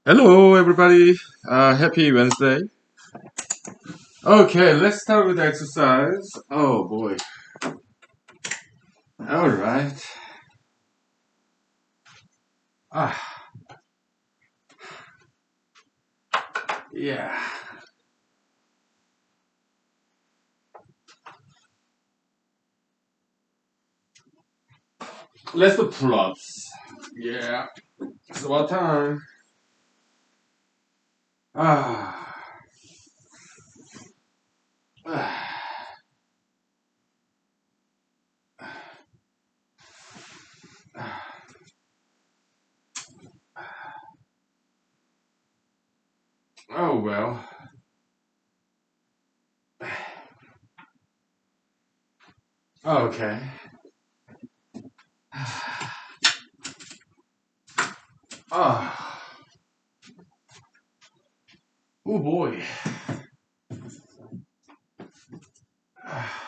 Hello, everybody. Happy Wednesday. Okay, let's start with exercise. Oh boy. All right. Ah, yeah. Let's do pull-ups. Yeah. It's about time. Ah. Ah. Oh well. Okay. Ah. Oh boy. Ah.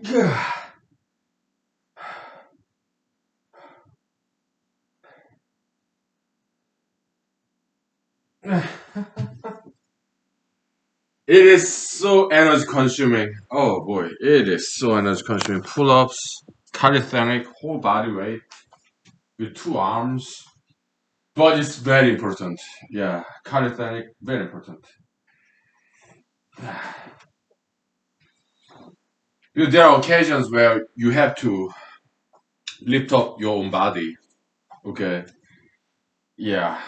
Yeah. It is so energy consuming. Oh boy, it is so energy consuming. Pull ups, calisthenic, whole body weight with two arms. But it's very important. Yeah, calisthenic, very important. There are occasions where you have to lift up your own body. Okay. Yeah.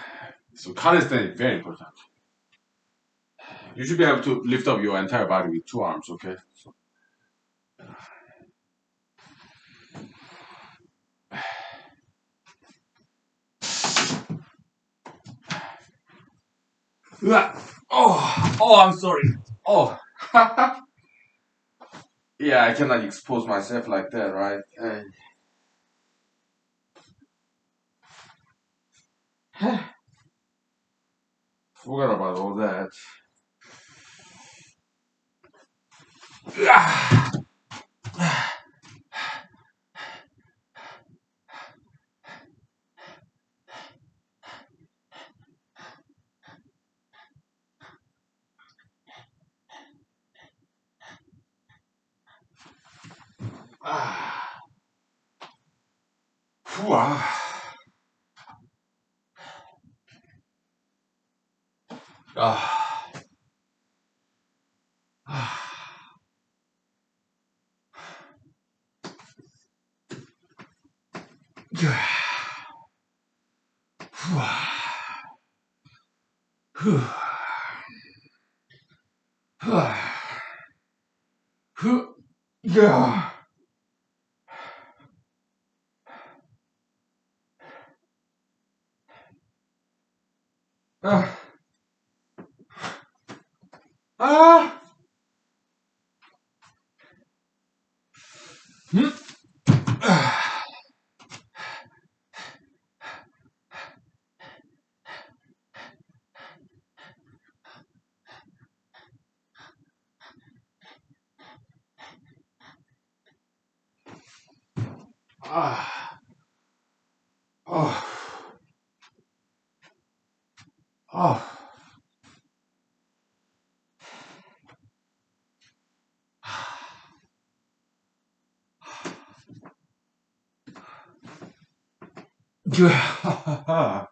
So calisthenic, very important. You should be able to lift up your entire body with two arms. Okay. So, I'm sorry. Oh. Yeah, I cannot expose myself like that, right? Forgot about all that. Ah. Phew, ah. Ah. Yeah. Ah. Ah. Hmm. Ah. Oh. Oh. Yeah.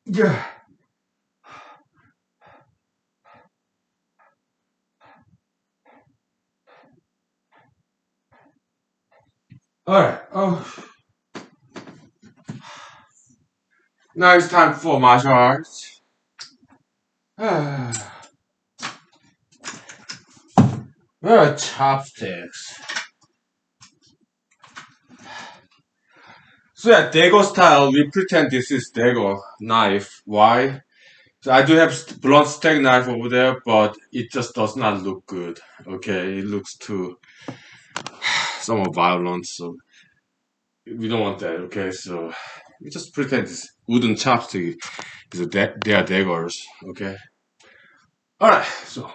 Yeah. All right. Oh. Now it's time for martial arts. Ah. Where are chopsticks? So yeah, Dago style, we pretend this is Dago knife. Why? So I do have blunt steak knife over there, but it just does not look good. Okay, it looks too somewhat violent, so we don't want that. Okay, so We just pretend this wooden chopstick is they are daggers. Okay. All right. So.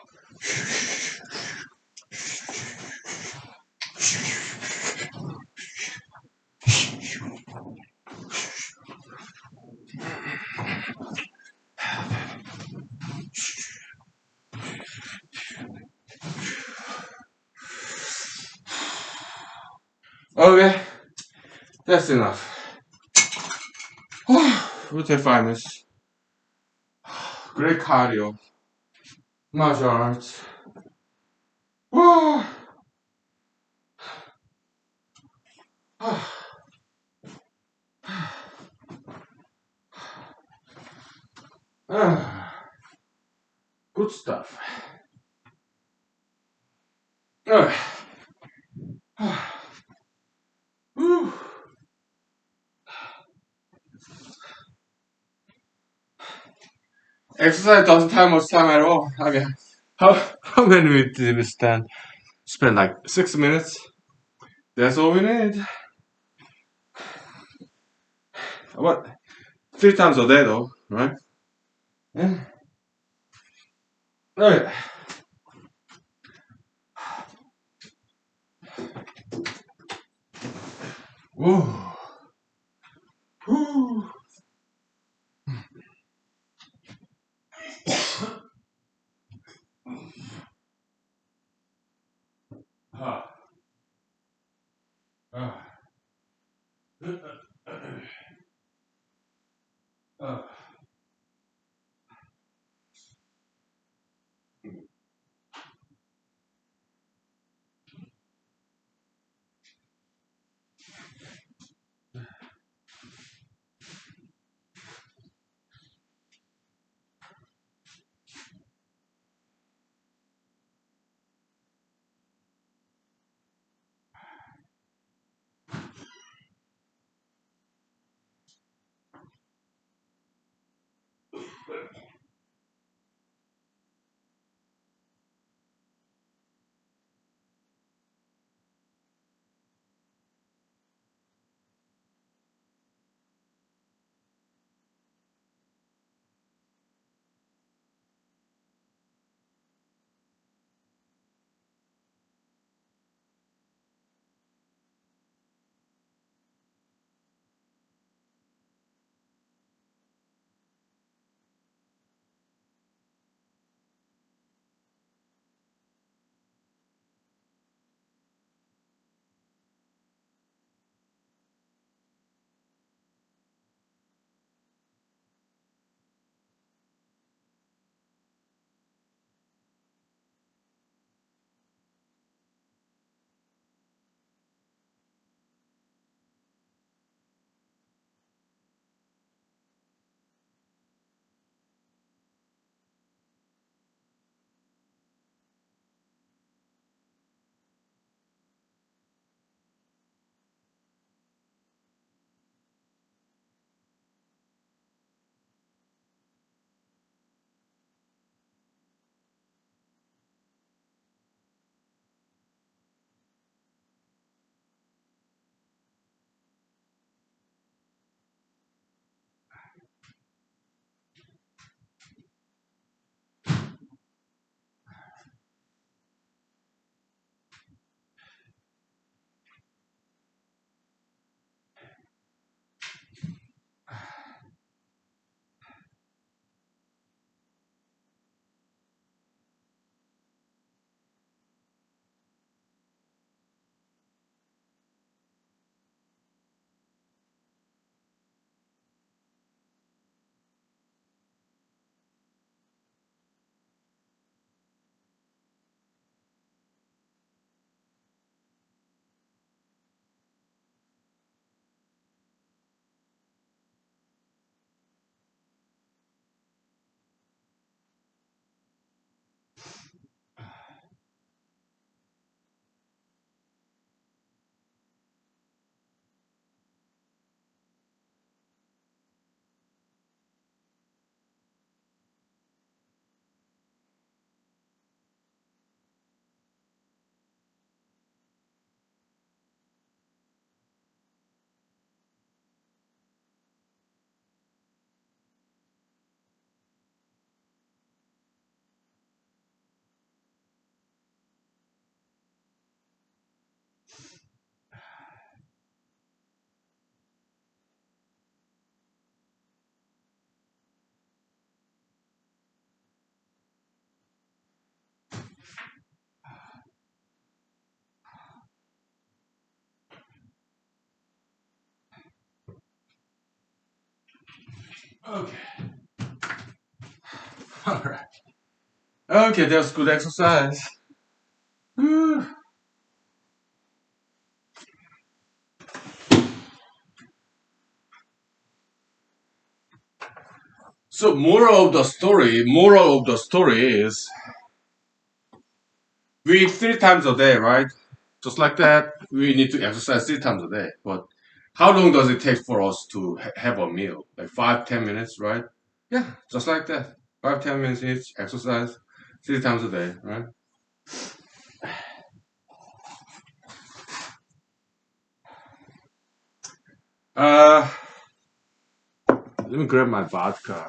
Okay. That's enough. We'll take 5 minutes. Great cardio. Martial arts. Good stuff. Whew. Exercise doesn't take much time at all. I mean, how many minutes did we spend? Spend like 6 minutes. That's all we need. What? 3 times a day though, right? Yeah. Okay. Woo. Woo. Ah. Ah. Ah. Okay. All right. Okay, that's good exercise. Whew. So moral of the story is we eat 3 times a day, right? Just like that, we need to exercise 3 times a day. But how long does it take for us to have a meal? Like 5, 10 minutes, right? Yeah, just like that. 5, 10 minutes each, exercise 3 times a day, right? Uh, let me grab my vodka.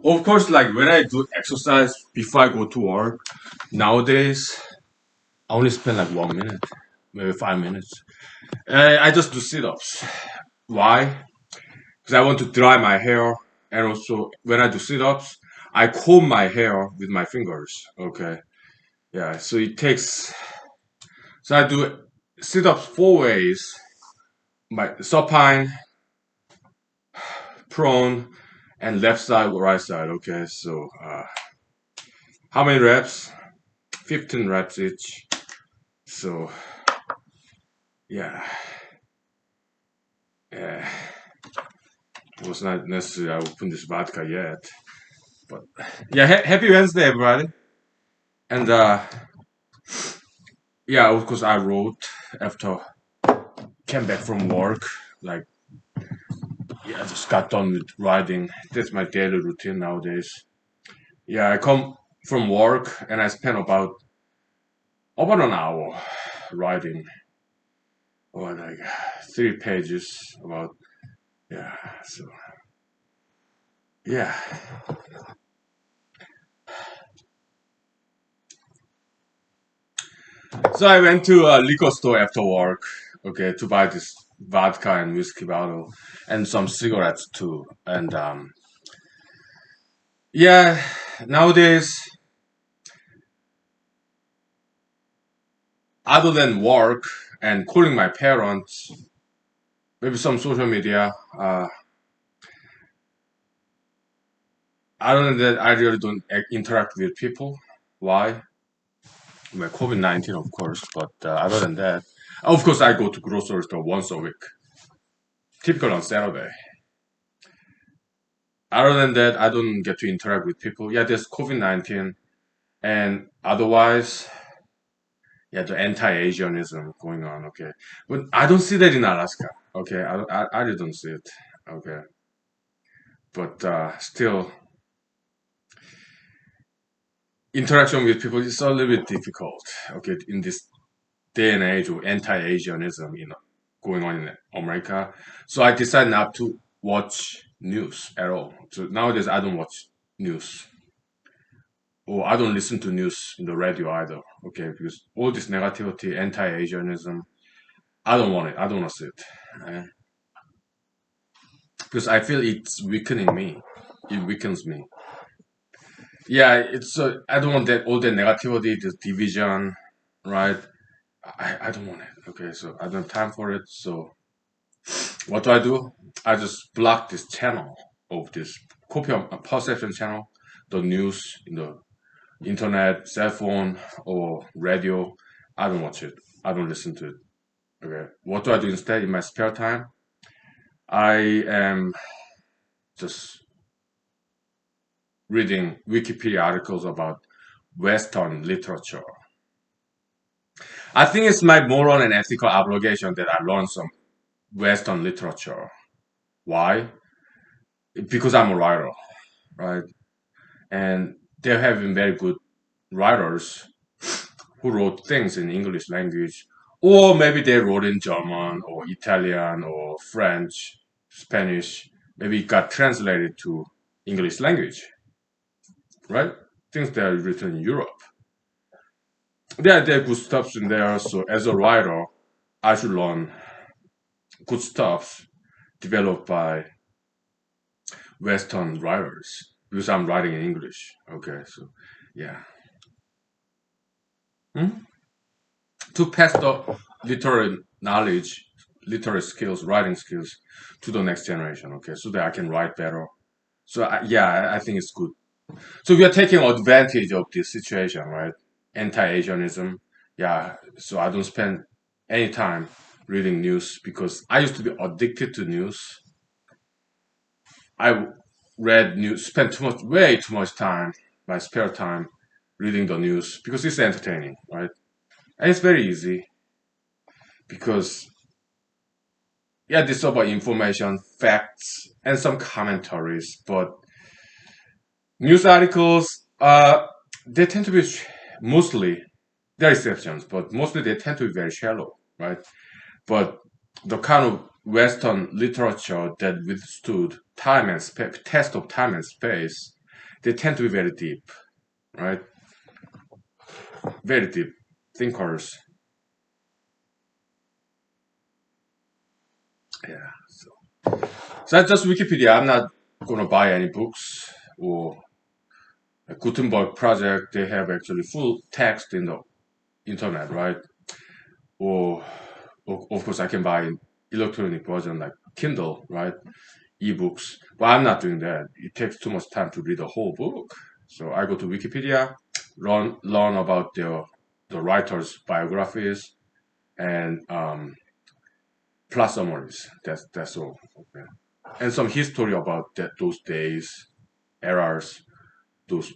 Of course, like when I do exercise before I go to work, nowadays I only spend like 1 minute, maybe 5 minutes. I just do sit-ups. Why? Because I want to dry my hair, and also when I do sit-ups, I comb my hair with my fingers. Okay, yeah. So it takes. So I do sit-ups 4 ways: my supine, prone, and left side, right side. Okay, so how many reps? 15 reps each. So yeah, yeah. It was not necessary I opened this vodka yet, but yeah. Happy Wednesday, everybody. And yeah, of course I wrote after came back from work. Like yeah, I just got done with writing. That's my daily routine nowadays. Yeah, I come from work and I spend about an hour writing, or like 3 pages about yeah. So yeah. So I went to a liquor store after work, okay, to buy this vodka and whiskey bottle and some cigarettes too. And yeah, nowadays, other than work and calling my parents, maybe some social media, other than that, I really don't interact with people. Why? Well, COVID-19, of course, but other than that, of course, I go to grocery store once a week, typical on Saturday. Other than that, I don't get to interact with people. Yeah, there's COVID-19, and otherwise, yeah, the anti-Asianism going on. Okay, but I don't see that in Alaska. Okay, I really don't see it. Okay, but still, interaction with people is a little bit difficult. Okay, in this day and age of anti-Asianism, going on in America. So I decided not to watch news at all. So nowadays I don't watch news. Or I don't listen to news in the radio either. Okay, because all this negativity, anti-Asianism, I don't want it. I don't want to see it. Uh, because I feel it's weakening me. It weakens me. Yeah, it's I don't want that all the negativity, the division, right? I don't want it. Okay, so I don't have time for it. So what do? I just block this channel of this copy of perception channel, the news in the internet, cell phone, or radio. I don't watch it. I don't listen to it. Okay. What do instead in my spare time? I am just reading Wikipedia articles about Western literature. I think it's my moral and ethical obligation that I learn some Western literature. Why? Because I'm a writer, right? And there have been very good writers who wrote things in English language, or maybe they wrote in German or Italian or French, Spanish. Maybe it got translated to English language, right? Things that are written in Europe. There are good stuff in there. So as a writer, I should learn good stuff developed by Western writers because I'm writing in English. Okay, so Yeah. Hmm? To pass the literary knowledge, literary skills, writing skills to the next generation. Okay, so that I can write better. So yeah, I think it's good. So we are taking advantage of this situation, right? Anti-Asianism. Yeah. So I don't spend any time reading news because I used to be addicted to news. I read news, spent way too much time, my spare time, reading the news because it's entertaining, right? And it's very easy because yeah, this is about information, facts, and some commentaries. But news articles, they tend to be mostly there are exceptions, but mostly they tend to be very shallow, right? But the kind of Western literature that withstood time and test of time and space, they tend to be very deep, right? Very deep thinkers. Yeah. So that's just Wikipedia. I'm not gonna buy any books or a Gutenberg project. They have actually full text in the internet, right? Or of course I can buy electronic version like Kindle, right? Ebooks. But I'm not doing that. It takes too much time to read a whole book. So I go to Wikipedia, learn about the writers' biographies and plus summaries. That's all. Okay. And some history about those days, eras, those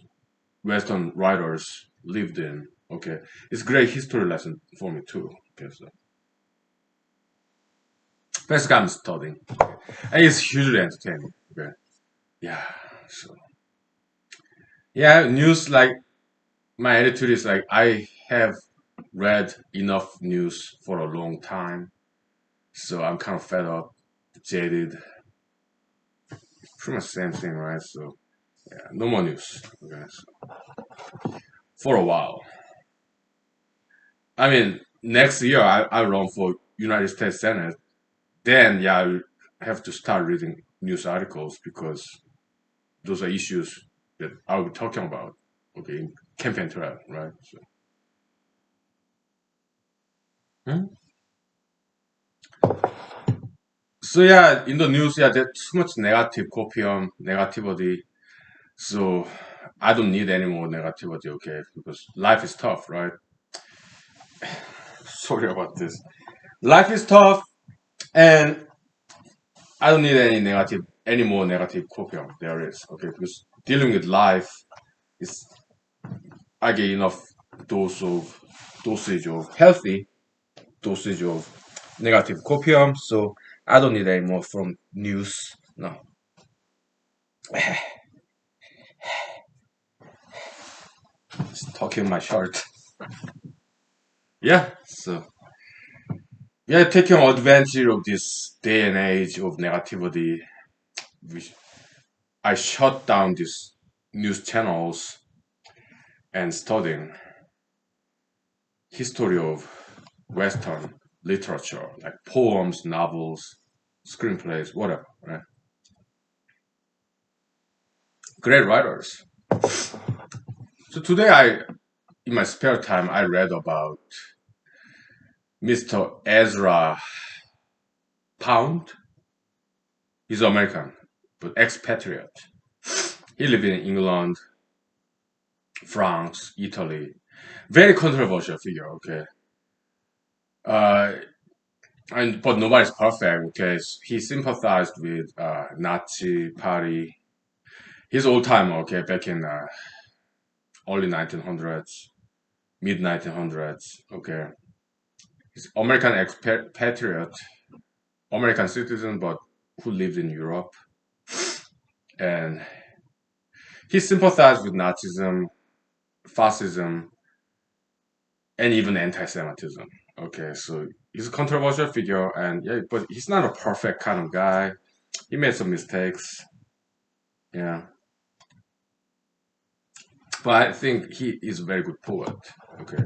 Western writers lived in. Okay, it's great history lesson for me too. Okay, so basically I'm studying, and it's hugely entertaining. Okay, yeah. So yeah, news like my attitude is like I have read enough news for a long time, so I'm kind of fed up, jaded. Pretty much the same thing, right? So yeah, no more news. Okay, so for a while. I mean, next year I run for United States Senate. Then yeah, I have to start reading news articles because those are issues that I'll be talking about. Okay, in campaign trail, right? So, hmm? So yeah, in the news, yeah, there's too much negative copium, negativity. So I don't need any more negativity, okay? Because life is tough, right? Sorry about this. Life is tough, and I don't need any more negative copium. There is, okay? Because dealing with life is, I get enough dose of dosage of healthy dosage of negative copium, so I don't need any more from news. No, it's talking my shirt. Yeah, so yeah, taking advantage of this day and age of negativity, which I shut down these news channels and studying history of Western literature, like poems, novels, screenplays, whatever. Right? Great writers. So today, in my spare time, I read about Mr. Ezra Pound. He's American, but expatriate. He lived in England, France, Italy. Very controversial figure, okay. Uh, but nobody's perfect, okay. He sympathized with Nazi party. He's old timer, okay, back in early 1900s, mid 1900s, okay. He's American expatriate, American citizen, but who lived in Europe. And he sympathized with Nazism, fascism, and even anti-Semitism. Okay, so he's a controversial figure, and yeah, but he's not a perfect kind of guy. He made some mistakes, yeah. But I think he is a very good poet. Okay,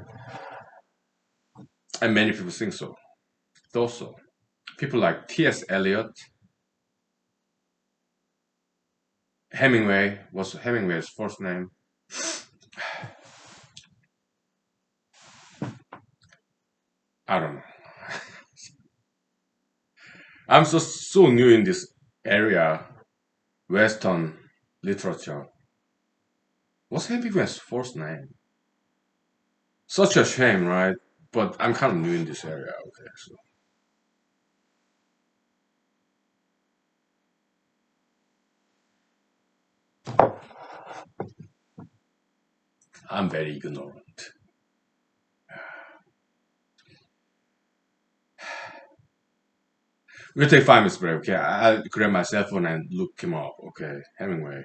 and many people think so. Also, people like T.S. Eliot, Hemingway was Hemingway's first name. I don't know. I'm so new in this area, Western literature. What's Hemingway's first name? Such a shame, right? But I'm kind of new in this area. Okay, so I'm very ignorant. We'll take 5 minutes break. Okay, I'll grab my cell phone and look him up. Okay, Hemingway.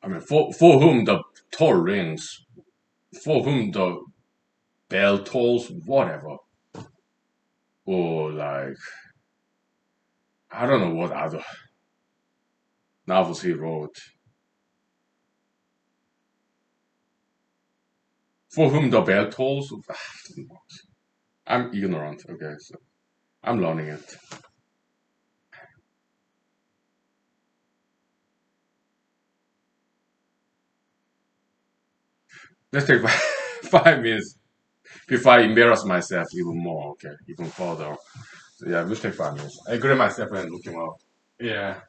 I mean, for whom the toll rings, for whom the bell tolls, whatever. Or like, I don't know what other novels he wrote. For whom the bell tolls, I'm ignorant. Okay, so I'm learning it. Let's take 5 minutes before I embarrass myself even more. Okay, even further. So yeah, let's take 5 minutes. I grab myself and look him up. Yeah.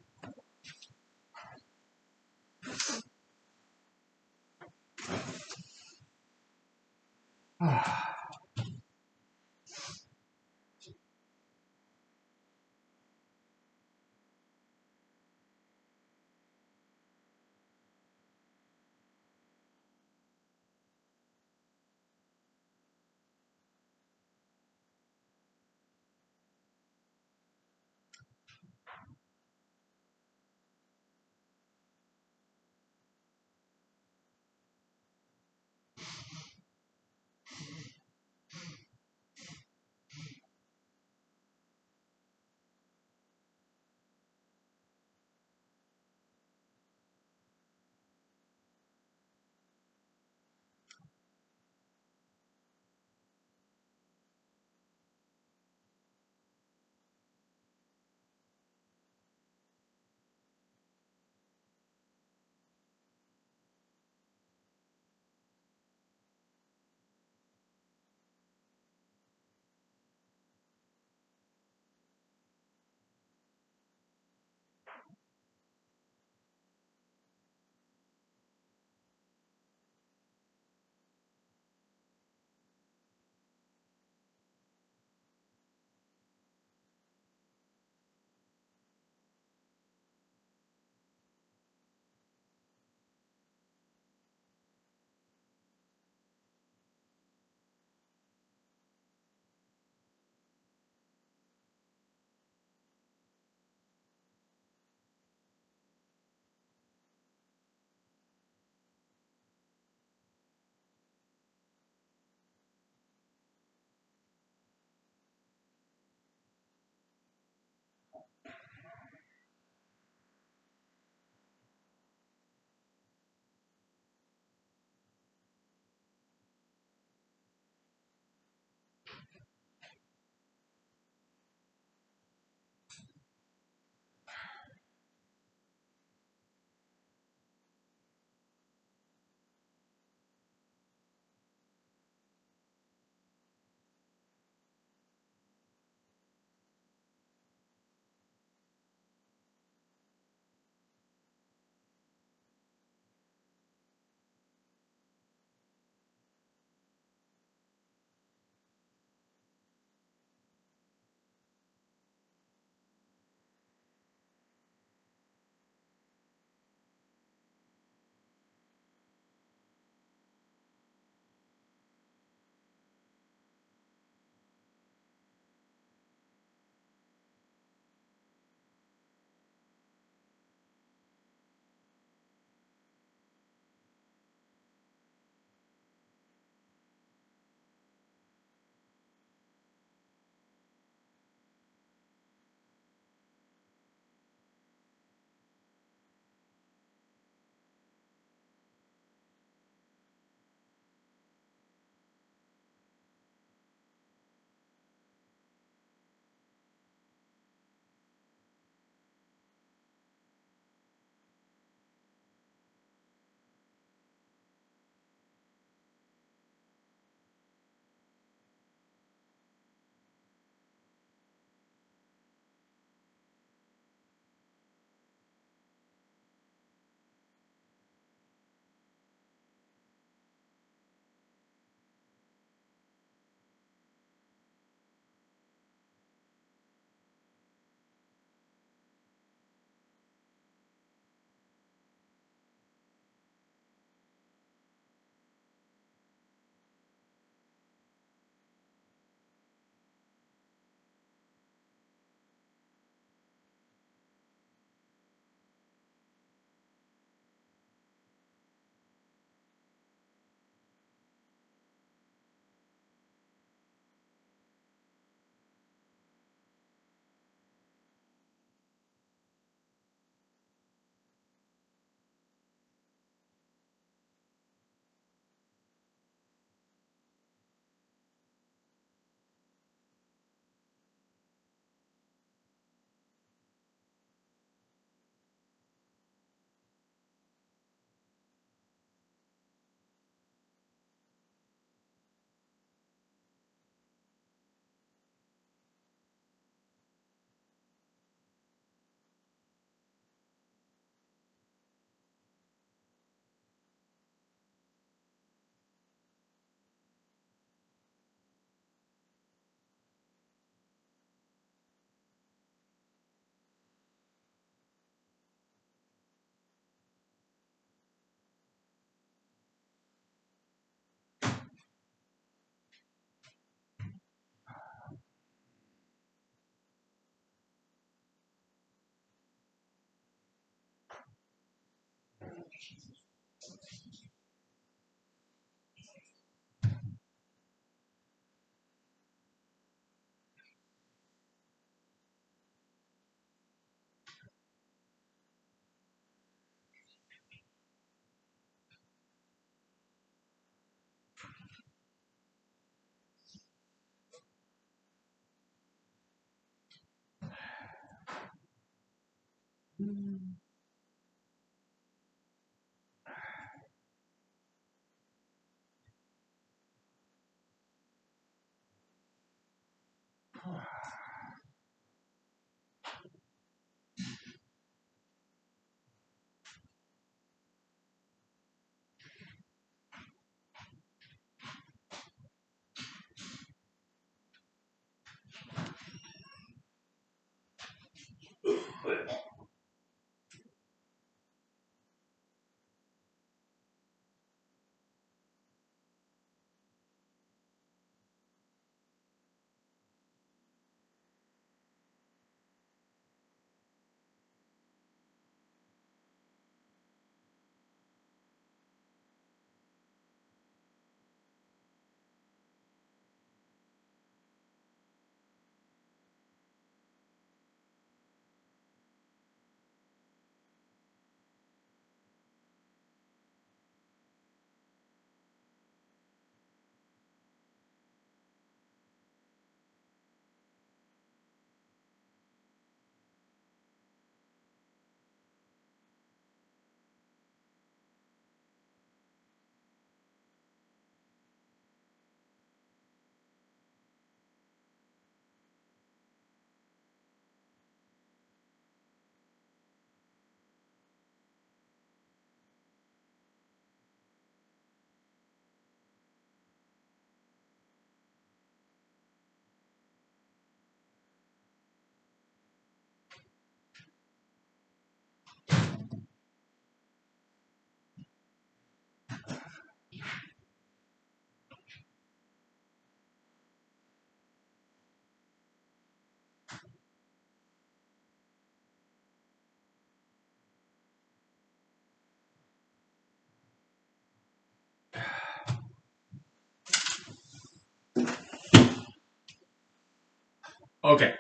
Okay,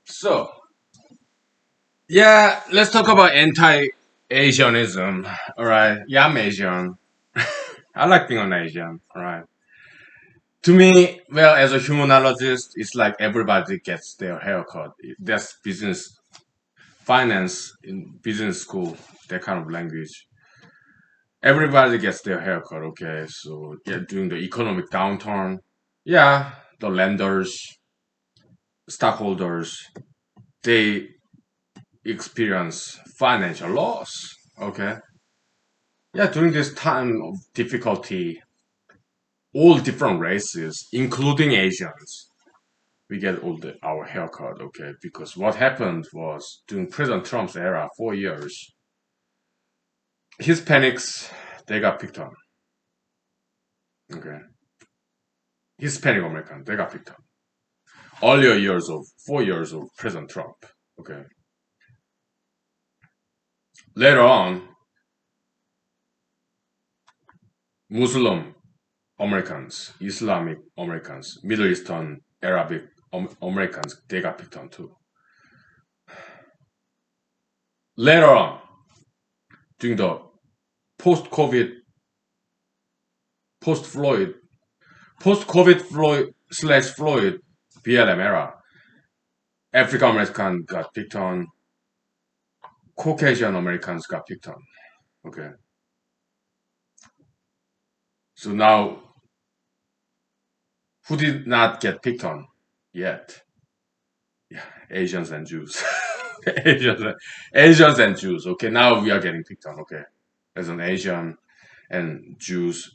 so yeah, let's talk about anti-Asianism. All right, yeah, I'm Asian. I like being an Asian. All right. To me, well, as a humanologist, it's like everybody gets their haircut. That's business, finance in business school, that kind of language. Everybody gets their haircut. Okay, so yeah, during the economic downturn, yeah, the lenders, stockholders, they experience financial loss. Okay, yeah, during this time of difficulty, all different races, including Asians, we get our haircut, okay? Because what happened was during President Trump's era, 4 years, Hispanics, they got picked on, okay? Hispanic American, they got picked on. Earlier years of 4 years of President Trump, okay? Later on, Muslim Americans, Islamic Americans, Middle Eastern, Arabic Americans, they got picked on too. Later on, during the post-COVID, post-Floyd, post-COVID Floyd slash Floyd BLM era, African Americans got picked on, Caucasian Americans got picked on. Okay, so now who did not get picked on yet? Yeah, Asians and Jews. Asians, Asians and Jews. Okay, now we are getting picked on. Okay, as an Asian and Jews,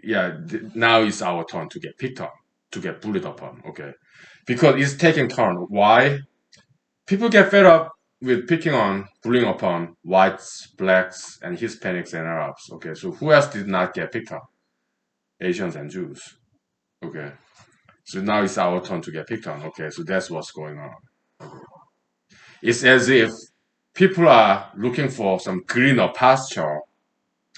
yeah, now it's our turn to get picked on, to get bullied upon. Okay, because it's taking turn. Why? People get fed up with picking on, bullying upon whites, blacks, and Hispanics and Arabs. Okay, so who else did not get picked on? Asians and Jews. Okay, so now it's our turn to get picked on. Okay, so that's what's going on. It's as if people are looking for some greener pasture.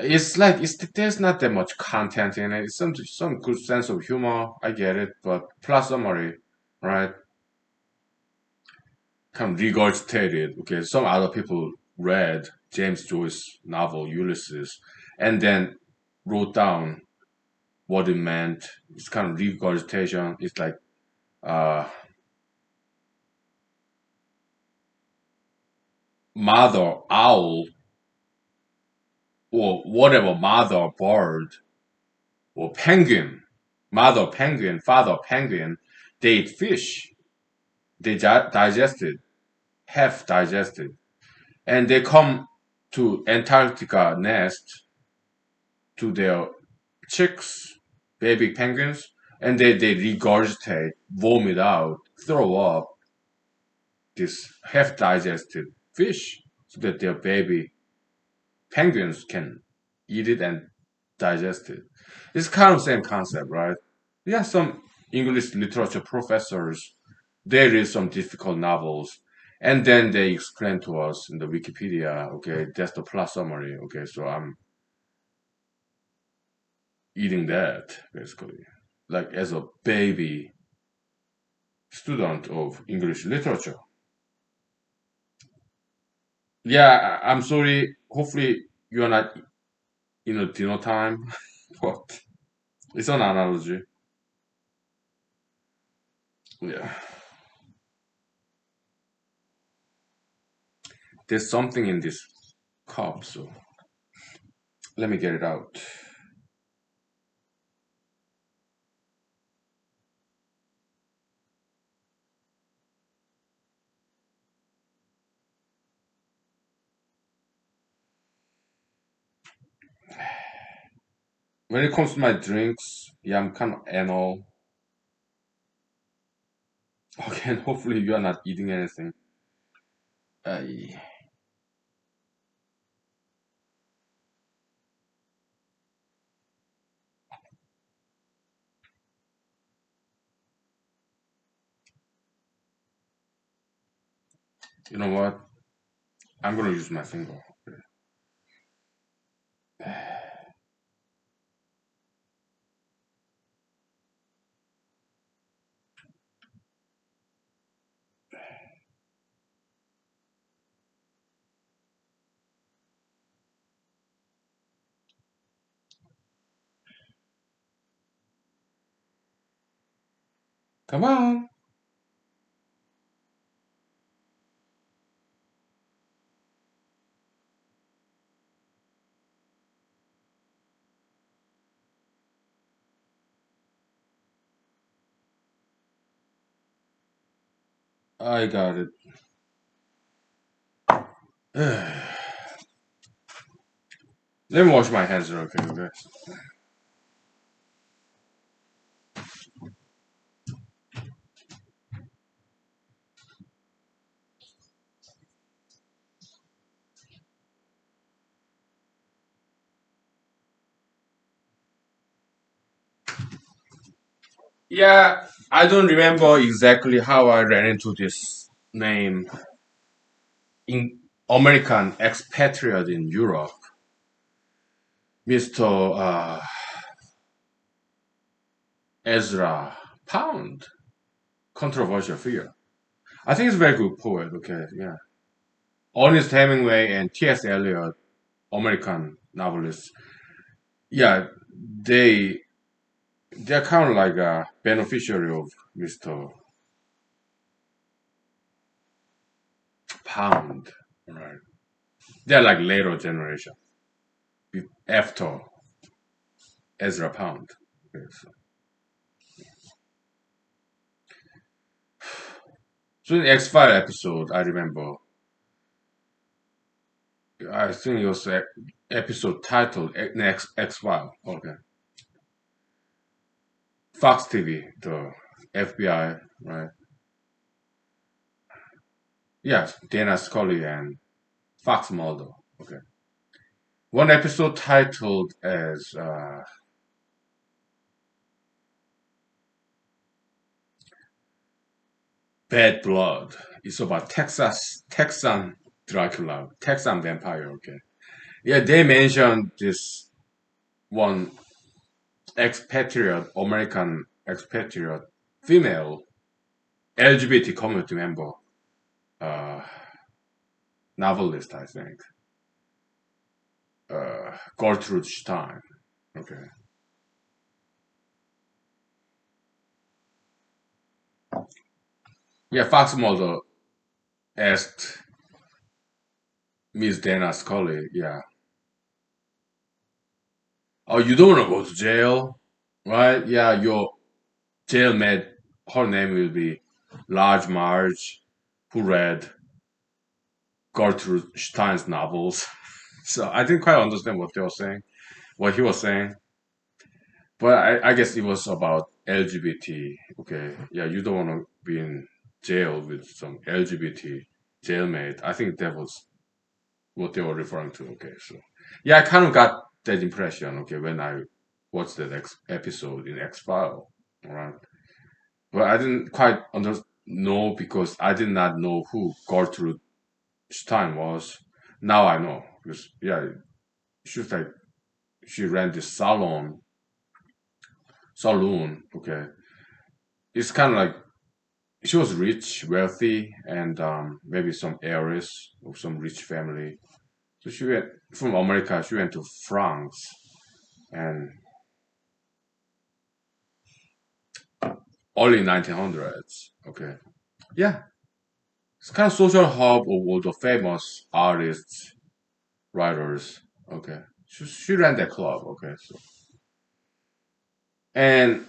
It's like there's not that much content in it. It's some good sense of humor. I get it, but plot summary, right? Kind of regurgitated. Okay, some other people read James Joyce's novel Ulysses, and then wrote down what it meant. It's kind of regurgitation. It's like uh, mother owl or whatever mother bird or penguin, mother penguin, father penguin, they eat fish. They digested, half digested, and they come to Antarctica nest to their chicks, baby penguins, and they regurgitate, vomit out, throw up this half digested fish so that their baby penguins can eat it and digest it. It's kind of the same concept, right? Yeah, some English literature professors, they read some difficult novels, and then they explain to us in the Wikipedia, okay, that's the plot summary, okay, so I'm eating that, basically. Like as a baby student of English literature. Yeah, I'm sorry. Hopefully you're not in a dinner time, but it's an analogy. Yeah. There's something in this cup, so let me get it out. When it comes to my drinks, yeah, I'm kind of anal. Okay, and hopefully you are not eating anything. Uh, you know what? I'm gonna use my finger. Come on. I got it. Let me wash my hands real quick, okay? Yeah, I don't remember exactly how I ran into this name in American expatriate in Europe, Mr. Ezra Pound. Controversial figure. I think he's a very good poet. Okay, yeah. Ernest Hemingway and T.S. Eliot, American novelists. Yeah, they they're kind of like a beneficiary of Mr. Pound, right? They're like later generation after Ezra Pound. Okay, so in the X-File episode, I remember, I think it was a episode titled X-File. Okay, Fox TV, the FBI, right? Yes, Dana Scully and Fox Mulder. Okay. One episode titled as Bad Blood. It's about Texan Dracula, Texan vampire. Okay. Yeah, they mentioned this one expatriate, American expatriate female LGBT community member, uh, novelist, I think, Gertrude Stein. Okay. Yeah, Fox Mulder asked Miss Dana Scully, yeah, oh, you don't want to go to jail, right? Yeah, your jailmate, her name will be Large Marge, who read Gertrude Stein's novels. So I didn't quite understand what they were saying, what he was saying. But I guess it was about LGBT. Okay, yeah, you don't want to be in jail with some LGBT jailmate. I think that was what they were referring to. Okay, so yeah, I kind of got that impression. Okay, when I watched that episode in X File, right? But I didn't quite know because I did not know who Gertrude Stein was. Now I know because yeah, she was like she ran this saloon. Okay, it's kind of like she was rich, wealthy, and maybe some heiress of some rich family. So she went from America. She went to France, and early 1900s. Okay, yeah, it's kind of social hub of all the famous artists, writers. Okay, she ran that club. Okay, so and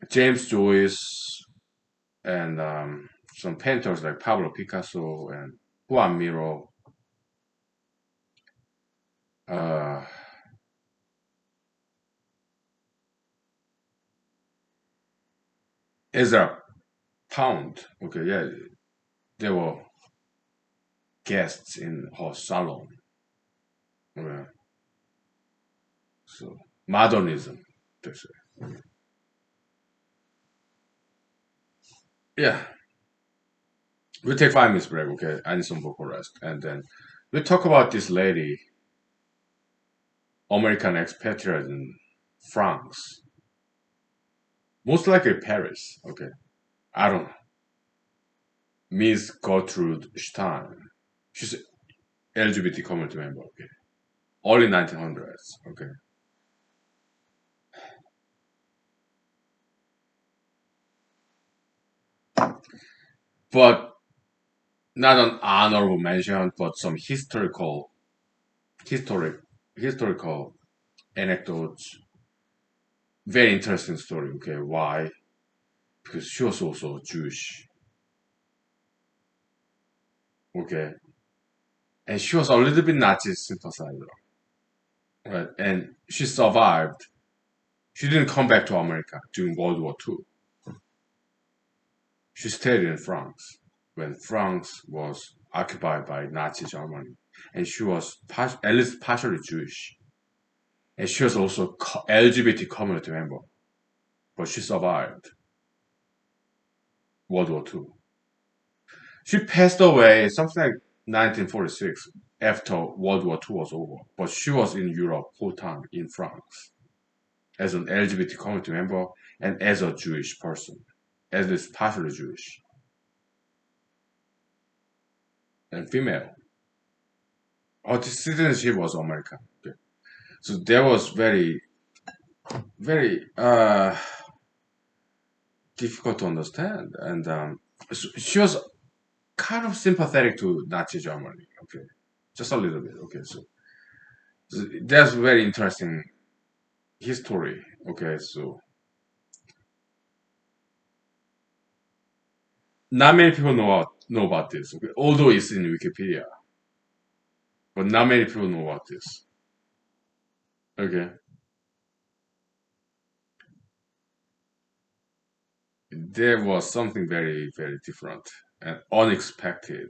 James Joyce and some painters like Pablo Picasso and Juan Miro. Uh, Ezra Pound. Okay, yeah, they were guests in her salon. Okay, so modernism. They say. Yeah, we'll take 5 minutes break. Okay, I need some vocal rest, and then we'll talk about this lady, American expatriate in France, most likely Paris. Okay, I don't know. Miss Gertrude Stein. She's LGBT community member. Okay, early 1900s. Okay, but not an honorable mention, but some historic, historical anecdotes. Very interesting story. Okay, why? Because she was also Jewish. Okay, and she was a little bit Nazi sympathizer. Right, and she survived. She didn't come back to America during World War II. She stayed in France when France was occupied by Nazi Germany, and she was at least partially Jewish, and she was also LGBT community member, but she survived World War II. She passed away something like 1946 after World War II was over, but she was in Europe full time in France as an LGBT community member and as a Jewish person, at least partially Jewish and female. Her citizenship was American. Okay. So that was very, very difficult to understand. And so she was kind of sympathetic to Nazi Germany. Okay, just a little bit. Okay, so that's very interesting history. Okay, so not many people know about this. Okay, although it's in Wikipedia, but not many people know about this. Okay, there was something very very different and unexpected.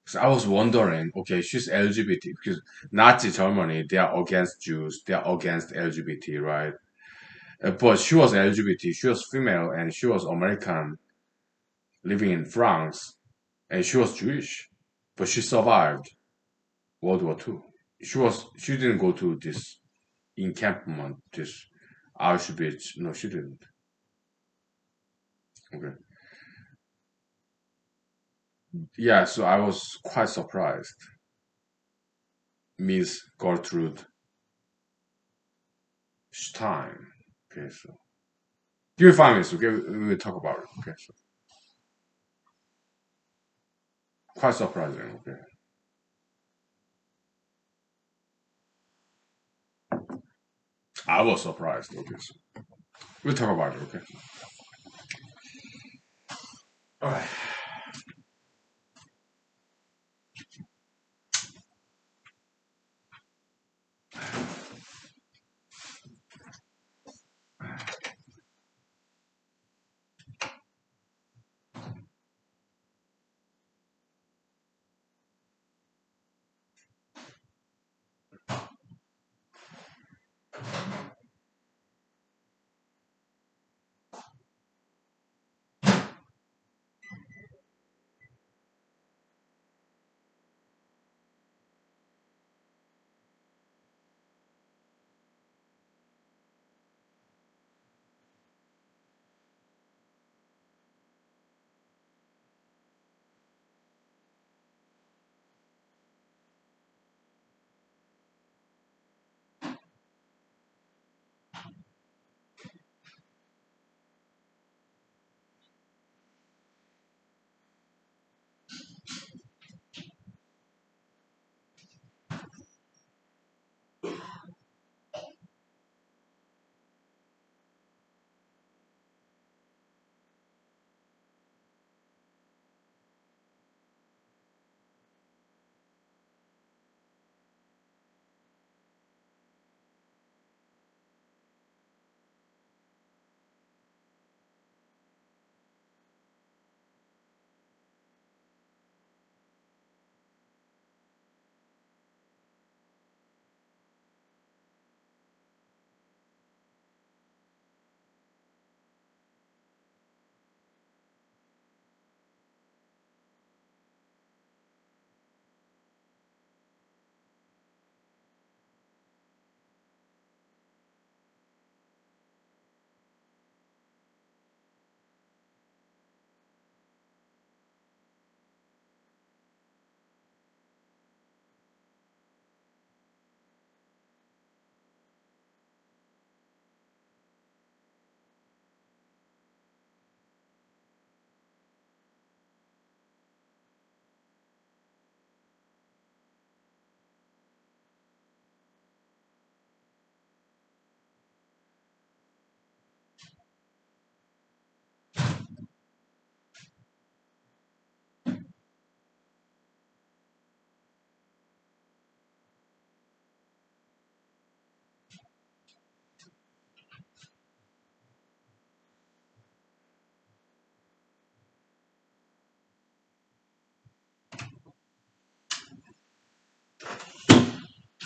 So I was wondering, okay, she's LGBT because Nazi Germany, they are against Jews, they are against LGBT, right? But she was LGBT, she was female, and she was American living in France, and she was Jewish, but she survived World War II. She didn't go to this encampment, this Auschwitz. No, she didn't. Okay. Yeah, so I was quite surprised. Miss Gertrude Stein. Okay, so give me 5 minutes. Okay, we will talk about it. Okay, so quite surprising. Okay, I was surprised. Okay, so we'll talk about it. Okay. All right.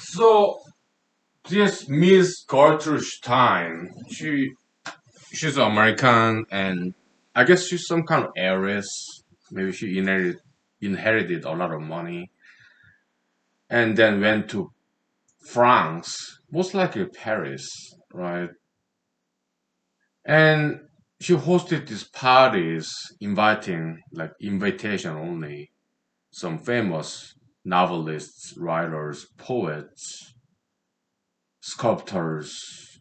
So this Miss Gertrude Stein, she's American, and I guess she's some kind of heiress. Maybe she inherited a lot of money, and then went to France, most likely Paris, right? And she hosted these parties, inviting like invitation only some famous novelists, writers, poets, sculptors,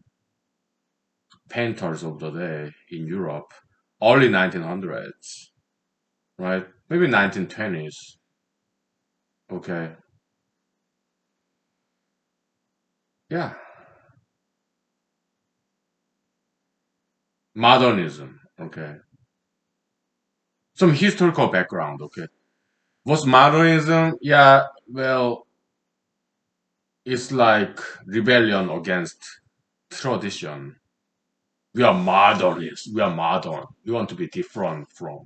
painters of the day in Europe, early 1900s, right? Maybe 1920s. Okay. Yeah. Modernism. Okay. Some historical background. Okay. What's modernism? Yeah. Well, it's like rebellion against tradition. We are modernists. We are modern. We want to be different from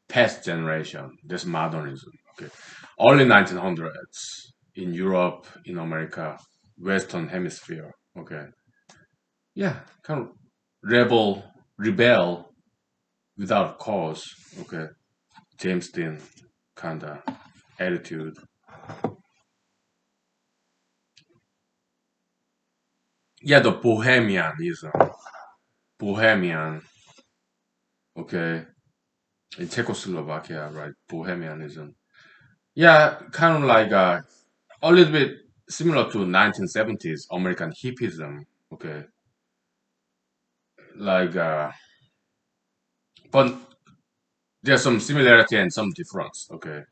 past generation. That's modernism. Okay. Early 1900s in Europe, in America, Western Hemisphere. Okay. Yeah, kind of rebel without cause. Okay. James Dean kind of attitude. Yeah, the Bohemianism. Bohemian, okay, in Czechoslovakia, right? Bohemianism. Yeah, kind of like a little bit similar to 1970s American hippism, okay, like but there's some similarity and some difference, okay.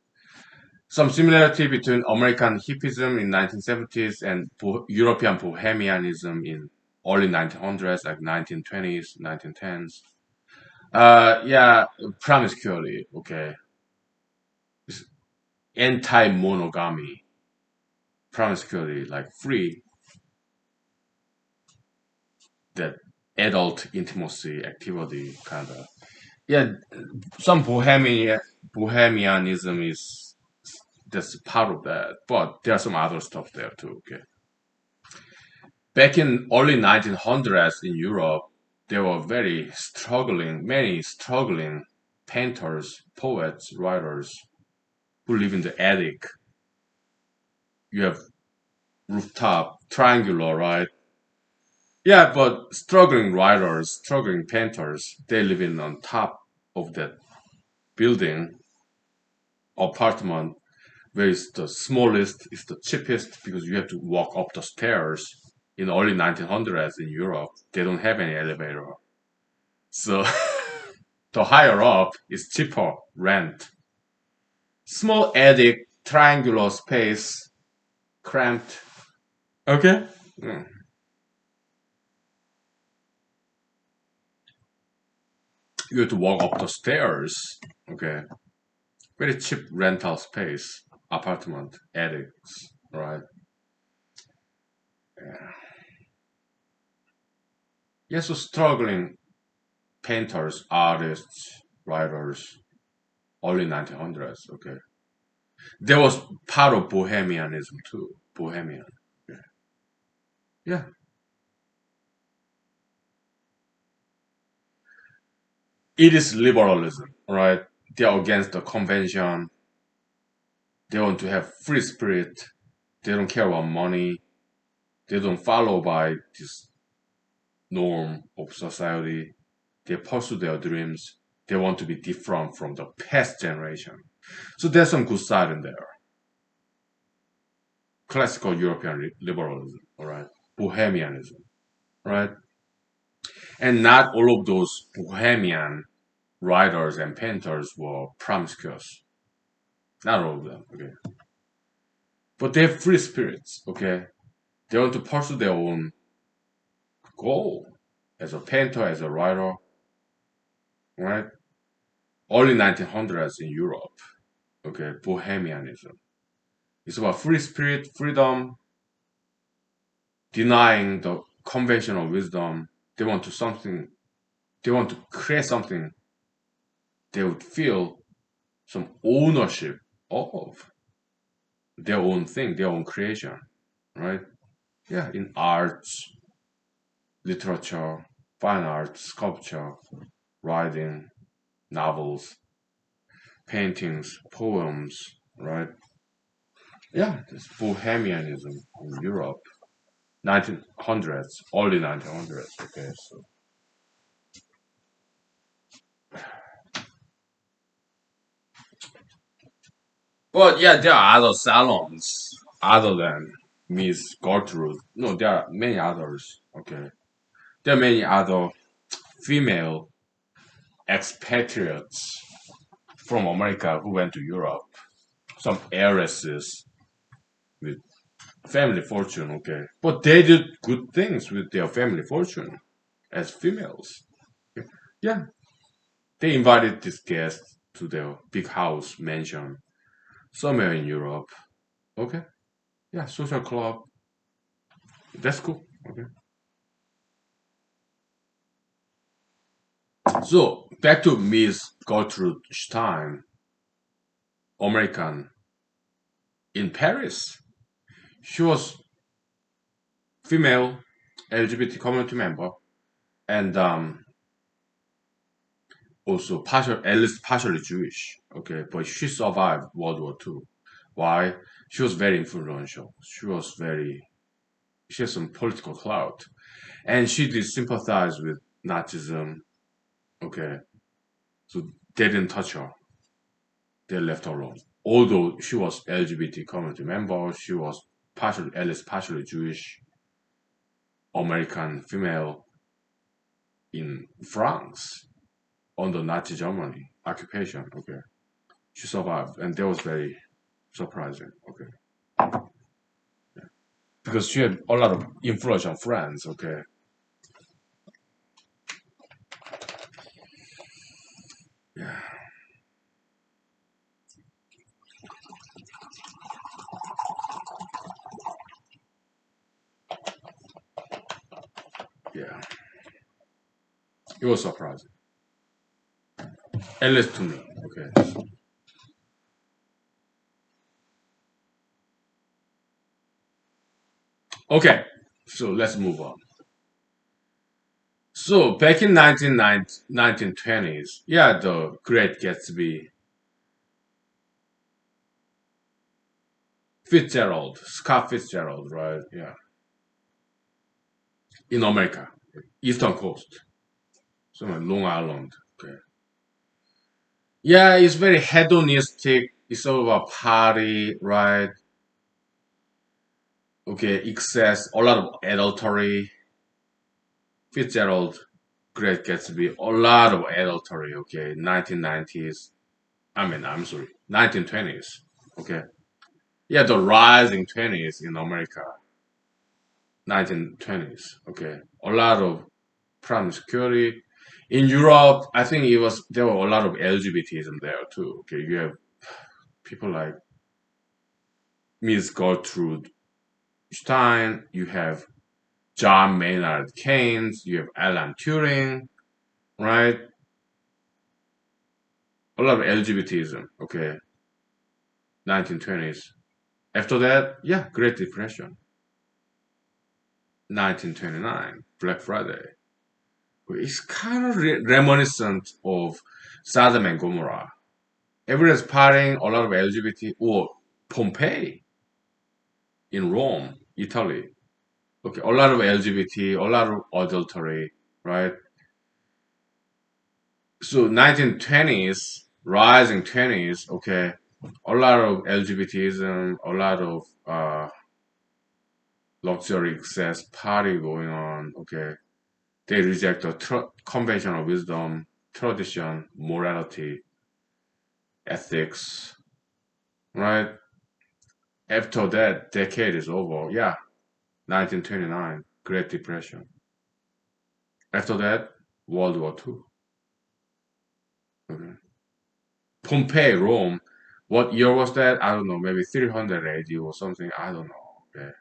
Some similarity between American hippism in 1970s and European bohemianism in early 1900s, like 1920s, 1910s. Yeah, promiscuity, okay, anti-monogamy, promiscuity, like free, that adult intimacy activity kind of. Yeah, some bohemianism is that's part of that, but there are some other stuff there too. Okay, back in early 1900s in Europe, there were many struggling painters, poets, writers who live in the attic. You have rooftop, triangular, right? Yeah, but struggling writers, struggling painters, they live in on top of that building, apartment, where it's the smallest, it's the cheapest because you have to walk up the stairs. In the early 1900s in Europe, they don't have any elevator. So the higher up is cheaper rent. Small attic, triangular space, cramped. Okay. Mm. You have to walk up the stairs. Okay. Very cheap rental space, apartment, attics, right? Yeah. Yes, so struggling painters, artists, writers, early 1900s. Okay, there was part of Bohemianism too. Bohemian. Yeah, yeah. It is liberalism, right? They are against the convention. They want to have free spirit. They don't care about money. They don't follow by this norm of society. They pursue their dreams. They want to be different from the past generation. So there's some good side in there. Classical European liberalism, all right? Bohemianism, right? And not all of those Bohemian writers and painters were promiscuous. Not all of them, okay? But they have free spirits, okay? They want to pursue their own goal as a painter, as a writer, right? Early 1900s in Europe, okay? Bohemianism. It's about free spirit, freedom, denying the conventional wisdom. They want to something. They want to create something they would feel some ownership of their own thing, their own creation, right? Yeah, in arts, literature, fine art, sculpture, writing, novels, paintings, poems, right? Yeah, this Bohemianism in Europe, 1900s, early 1900s. Okay, so but yeah, there are other salons other than Miss Gertrude. No, there are many others. Okay, there are many other female expatriates from America who went to Europe. Some heiresses with family fortune, okay. But they did good things with their family fortune as females. Okay? Yeah. They invited this guest to their big house mansion somewhere in Europe. Okay. Yeah, social club. That's cool. Okay. So back to Miss Gertrude Stein, American in Paris. She was female LGBT community member and also at least partially Jewish. Okay, but she survived World War II. Why? She was very influential. She was very She has some political clout, and she did sympathize with Nazism. Okay, so they didn't touch her. They left her alone. Although she was LGBT community member, she was partially, at least partially Jewish, American female in France under Nazi Germany occupation. Okay, she survived, and that was very surprising. Okay, because she had a lot of influential friends. Okay, yeah, yeah, it was surprising, at least to me. Okay, okay, so let's move on. So back in 1920s, yeah, the Great Gatsby, Fitzgerald, Scott Fitzgerald, right? Yeah, in America, Eastern Coast, somewhere Long Island. Okay, yeah, it's very hedonistic. It's all about party, right? Okay, excess, a lot of adultery. Fitzgerald, Great Gatsby, a lot of adultery. Okay, 1990s. I'm sorry, 1920s. Okay, yeah, the rising 20s in America, 1920s. Okay, a lot of promiscuity. In Europe, I think there were a lot of LGBTism there too. Okay, you have people like Miss Gertrude Stein, you have John Maynard Keynes, you have Alan Turing, right? A lot of LGBTism. Okay, 1920s. After that, yeah, Great Depression, 1929, Black Friday. It's kind of reminiscent of Sodom and Gomorrah. Everyone's partying, a lot of LGBT, or Pompeii in Rome, Italy. Okay, a lot of LGBT, a lot of adultery, right? So 1920s, rising 20s, okay, a lot of LGBTism, a lot of luxury excess party going on, okay. They reject the conventional wisdom, tradition, morality, ethics, right? After that decade is over, yeah, 1929, Great Depression. After that, World War II. Okay. Pompeii, Rome. What year was that? I don't know. Maybe 300 AD or something. I don't know. Okay.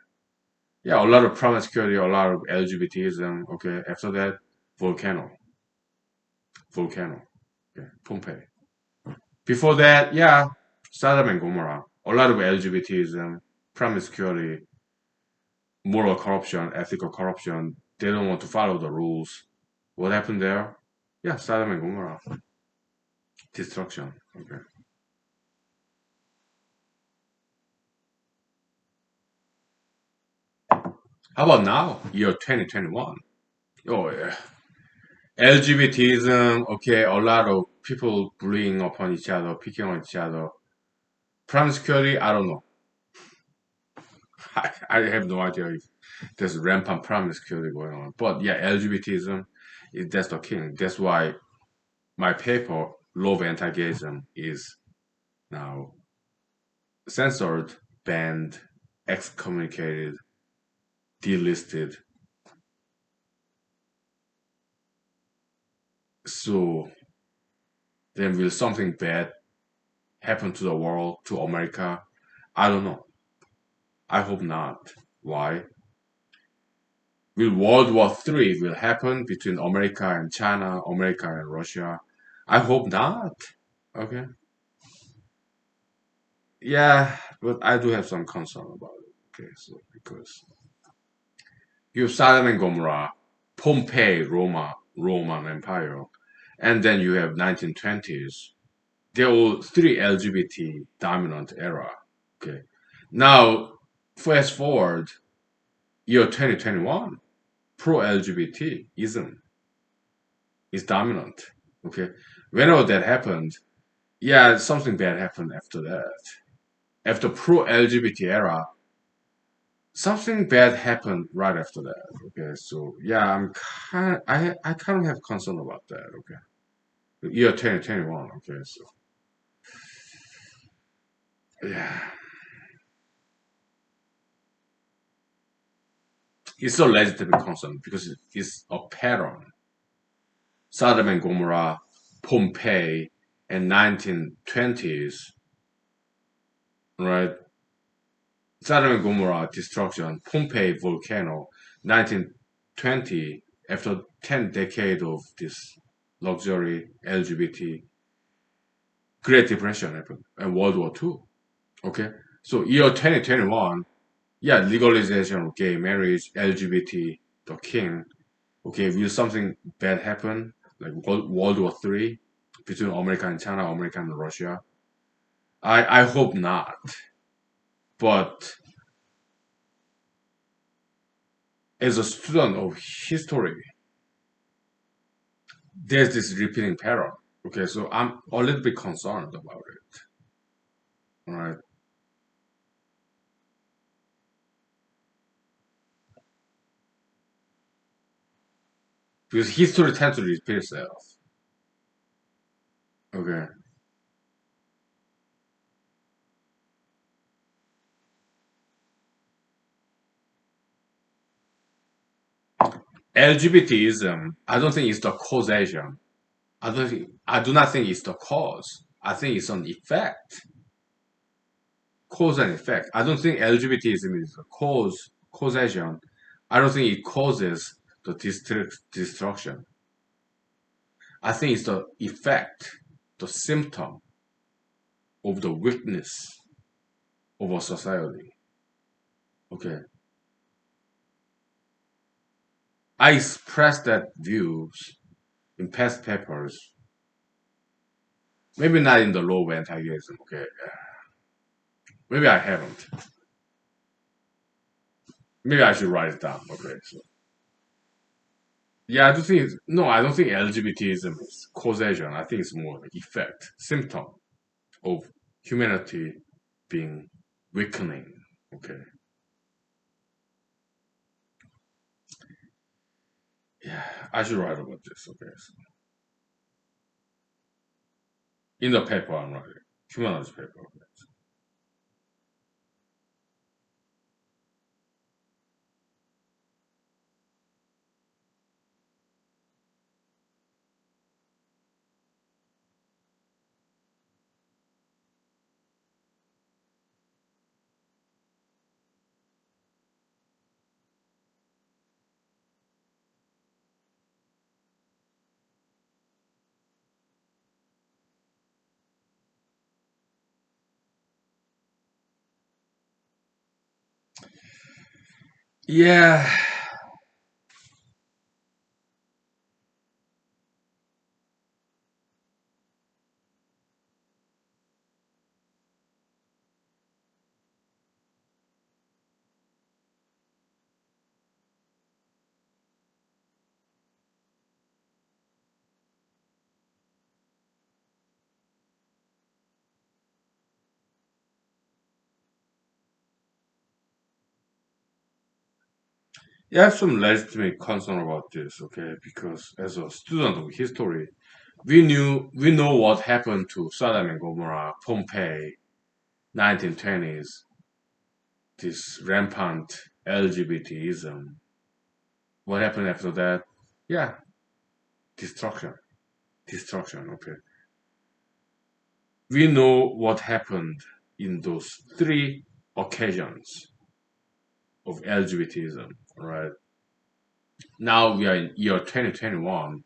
Yeah, a lot of promiscuity, a lot of LGBTism. Okay. After that, volcano. Volcano. Okay. Pompeii. Before that, yeah, Sodom and Gomorrah. A lot of LGBTism, promiscuity, moral corruption, ethical corruption. They don't want to follow the rules. What happened there? Yeah, Sodom and Gomorrah. Destruction. Okay. How about now? Year 2021. Oh, yeah. LGBTism, okay, a lot of people bullying upon each other, picking on each other. Promiscuity, I don't know. I have no idea if there's rampant promiscuity going on. But yeah, LGBTism, that's the king. That's why my paper, Law of Anti-Gayism, is now censored, banned, excommunicated, delisted. So then will something bad happen to the world, to America? I don't know. I hope not. Why? Will World War III will happen between America and China, America and Russia? I hope not. Okay. Yeah, but I do have some concern about it. Okay, so because you have Sodom and Gomorrah, Pompeii, Roman Empire, and then you have 1920s. They're all three LGBT dominant era. Okay. Now, fast forward Year 2021, pro-LGBTism is dominant. Okay, whenever that happened, yeah, something bad happened after that. After pro-LGBT era, something bad happened right after that. Okay, so yeah, I kind of have concern about that. Okay, year 2021. Okay, so yeah, it's a legitimate concern because it's a pattern. Sodom and Gomorrah, Pompeii, and 1920s, right? Sodom and Gomorrah destruction, Pompeii volcano, 1920, after 10 decades of this luxury LGBT, Great Depression happened, and World War II. Okay, so year 2021, yeah, legalization of gay marriage, LGBT, the king. Okay, will something bad happen, like World War III between America and China, America and Russia? I hope not. But as a student of history, there's this repeating pattern. Okay, so I'm a little bit concerned about it. All right, because history tends to repeat itself. Okay, LGBTism, I don't think it's the causation. I do not think it's the cause. I think it's an effect. Cause and effect. I don't think LGBTism is a causation. I don't think it causes the destruction. I think it's the effect, the symptom of the weakness of a society. Okay. I expressed that views in past papers. Maybe not in the law of anti-gayism. Okay. Maybe I haven't. Maybe I should write it down. Okay. So yeah, I don't think no, I don't think LGBTism is causation. I think it's more like effect, symptom of humanity being weakening. Okay. Yeah, I should write about this. Okay. So in the paper I'm writing, humanology paper. Okay. Yeah, you have some legitimate concern about this. Okay, because as a student of history, we know what happened to Sodom and Gomorrah, Pompeii, 1920s, this rampant LGBTism. What happened after that? Yeah, destruction. Destruction, okay. We know what happened in those three occasions of LGBTism, right? Now we are in year 2021.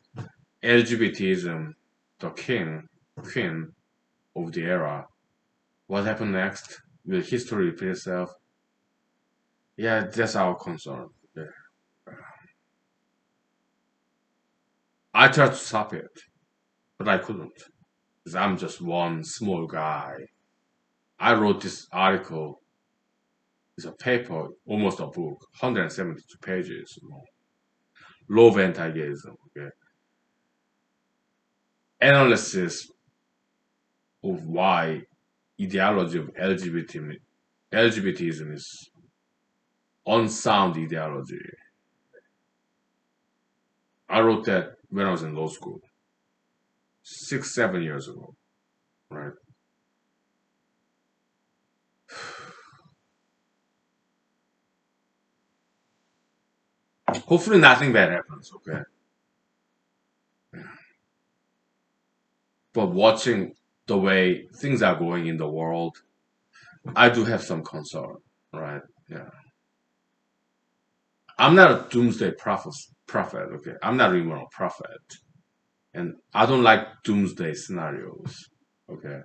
LGBTism, the king, queen of the era. What happened next? Will history repeat itself? Yeah, that's our concern. Yeah. I tried to stop it, but I couldn't. Because I'm just one small guy. I wrote this article It's a paper, almost a book, 172 pages. Law of anti-gayism. Okay, analysis of why ideology of LGBTism is unsound ideology. I wrote that when I was in law school, 6, 7 years ago, right? Hopefully, nothing bad happens. Okay, but watching the way things are going in the world, I do have some concern, right? Yeah, I'm not a doomsday prophet. Okay, I'm not even a prophet, and I don't like doomsday scenarios. Okay,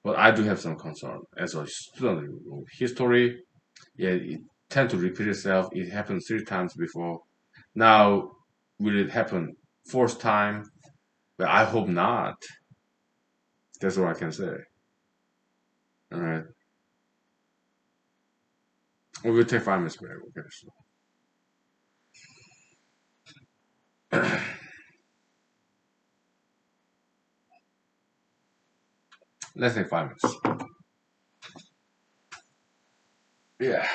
but I do have some concern as a student of history. Yeah, it tend to repeat itself. It happened 3 times before. Now, will it happen fourth time? But I hope not. That's what I can say. All right. We'll take 5 minutes break. Okay. So let's take 5 minutes. Yeah.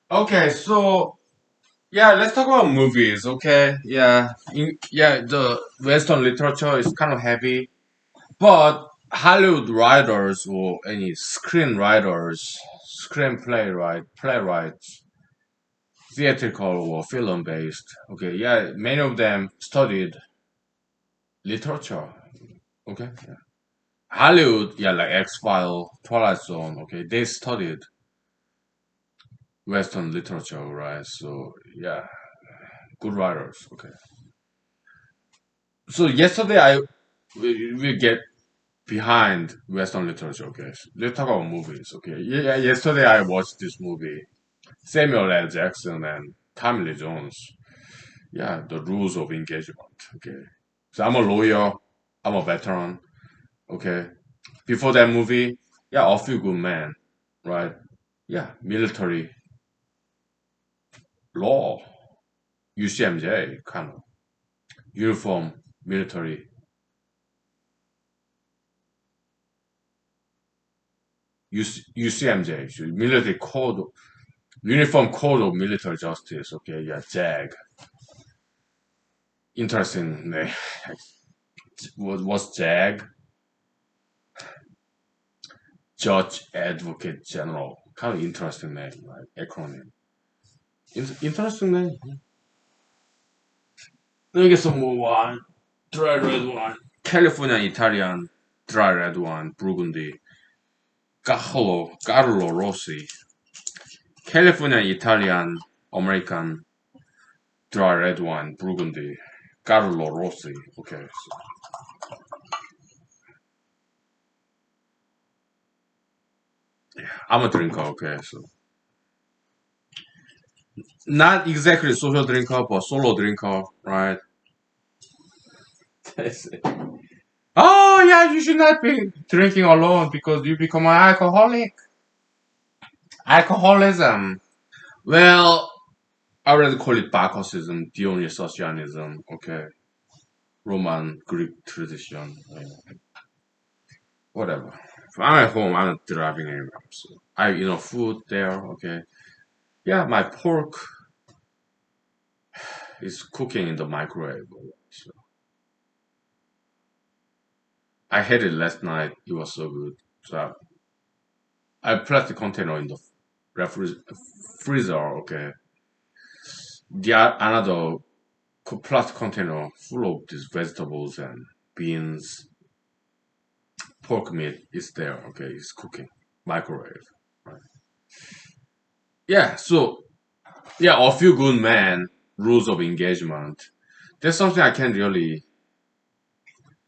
Okay, so yeah, let's talk about movies. Okay, yeah, yeah, the Western literature is kind of heavy, but Hollywood writers or any screenwriters, playwrights, theatrical or film based. Okay, yeah, many of them studied literature. Okay, yeah. Hollywood, yeah, like X File, Twilight Zone. Okay, they studied Western literature, right? So yeah, good writers. Okay. So yesterday we get behind Western literature. Okay, so let's talk about movies. Okay, yeah, yesterday I watched this movie, Samuel L. Jackson and Tommy Lee Jones. Yeah, the rules of engagement. Okay, so I'm a lawyer. I'm a veteran. Okay, before that movie, yeah, A Few Good Men, right? Yeah, military law, UCMJ kind of uniform military UCMJ, military code, uniform code of military justice. Okay, yeah, JAG. Interesting name. Was JAG? Judge Advocate General. Kind of interesting name, right? Acronym. Interesting name. Let me get some more wine. Dry red wine. California Italian dry red wine. Burgundy. Carlo Rossi. California Italian American dry red wine. Burgundy. Carlo Rossi. Okay. So I'm a drinker. Okay. So not exactly social drinker, but solo drinker, right? Oh yeah, you should not be drinking alone because you become an alcoholic. Alcoholism. Well, I already call it Bacchusism, Dionysianism. Okay, Roman Greek tradition. Whatever. If I'm at home, I'm not driving anywhere. So I, food there. Okay. Yeah, my pork is cooking in the microwave. So I had it last night. It was so good. So I put the container in the freezer. Okay. Another plastic container full of these vegetables and beans, pork meat is there. Okay, it's cooking, microwave. Right. Yeah. So yeah, A Few Good Men, rules of engagement. That's something I can really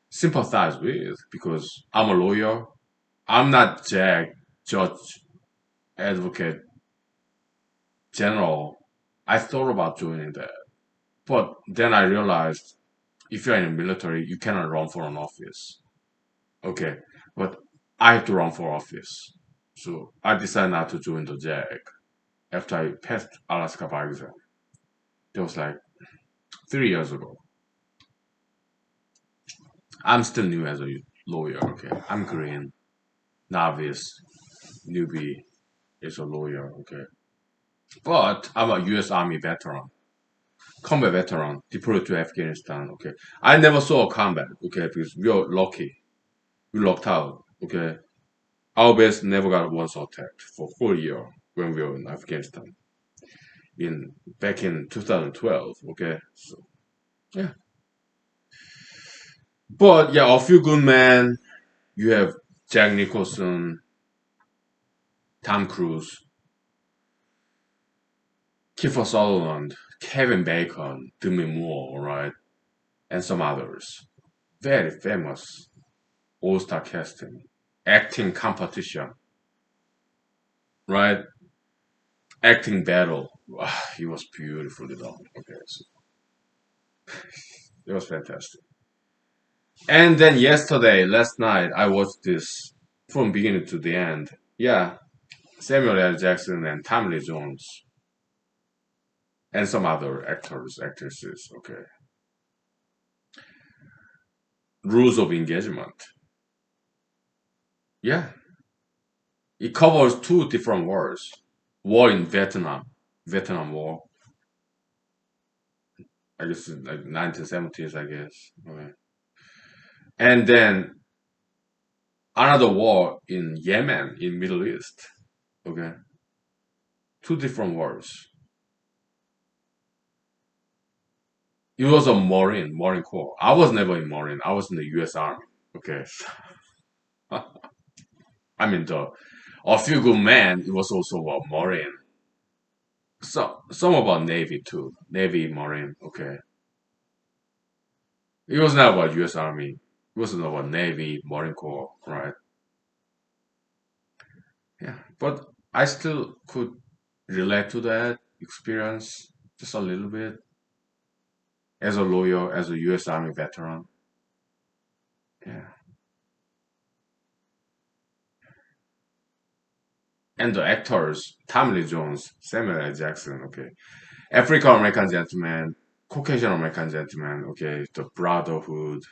sympathize with because I'm a lawyer. I'm not judge, advocate, general. I thought about joining that, but then I realized if you're in the military, you cannot run for an office. Okay, but I have to run for office. So I decided not to join the JAG after I passed Alaska bar exam. That was like 3 years ago. I'm still new as a lawyer. Okay, I'm green, novice, newbie as a lawyer. Okay, but I'm a U.S. Army veteran, combat veteran, deployed to Afghanistan. Okay, I never saw a combat. Okay, because we are lucky, we locked out. Okay, our base never got once attacked for a whole year when we were in Afghanistan. In back in 2012. Okay, so yeah, but yeah, A Few Good Men. You have Jack Nicholson, Tom Cruise, Kiefer Sutherland, Kevin Bacon, Demi Moore, right? and some others. Very famous all-star casting, acting competition, right? Acting battle. Wow, it was beautifully done. Okay, so it was fantastic. And then last night, I watched this from beginning to the end. Yeah, Samuel L. Jackson and Tommy Lee Jones and some other actors, actresses. Okay, rules of engagement. Yeah, it covers two different wars. War in Vietnam, Vietnam War. I guess in like 1970s, I guess. Okay. And then another war in Yemen, in Middle East. Okay, two different wars. It was a Marine Corps. I was never in Marine. I was in the U.S. Army. Okay, I mean the A Few Good Men. It was also about Marine. Some about Navy too. Navy, Marine. Okay, it was not about U.S. Army. It wasn't about Navy, Marine Corps, right? Yeah, but I still could relate to that experience just a little bit as a lawyer, as a U.S. Army veteran. Yeah, and the actors, Tommy Lee Jones, Samuel L. Jackson. Okay, African American gentleman, Caucasian American gentleman. Okay, the brotherhood,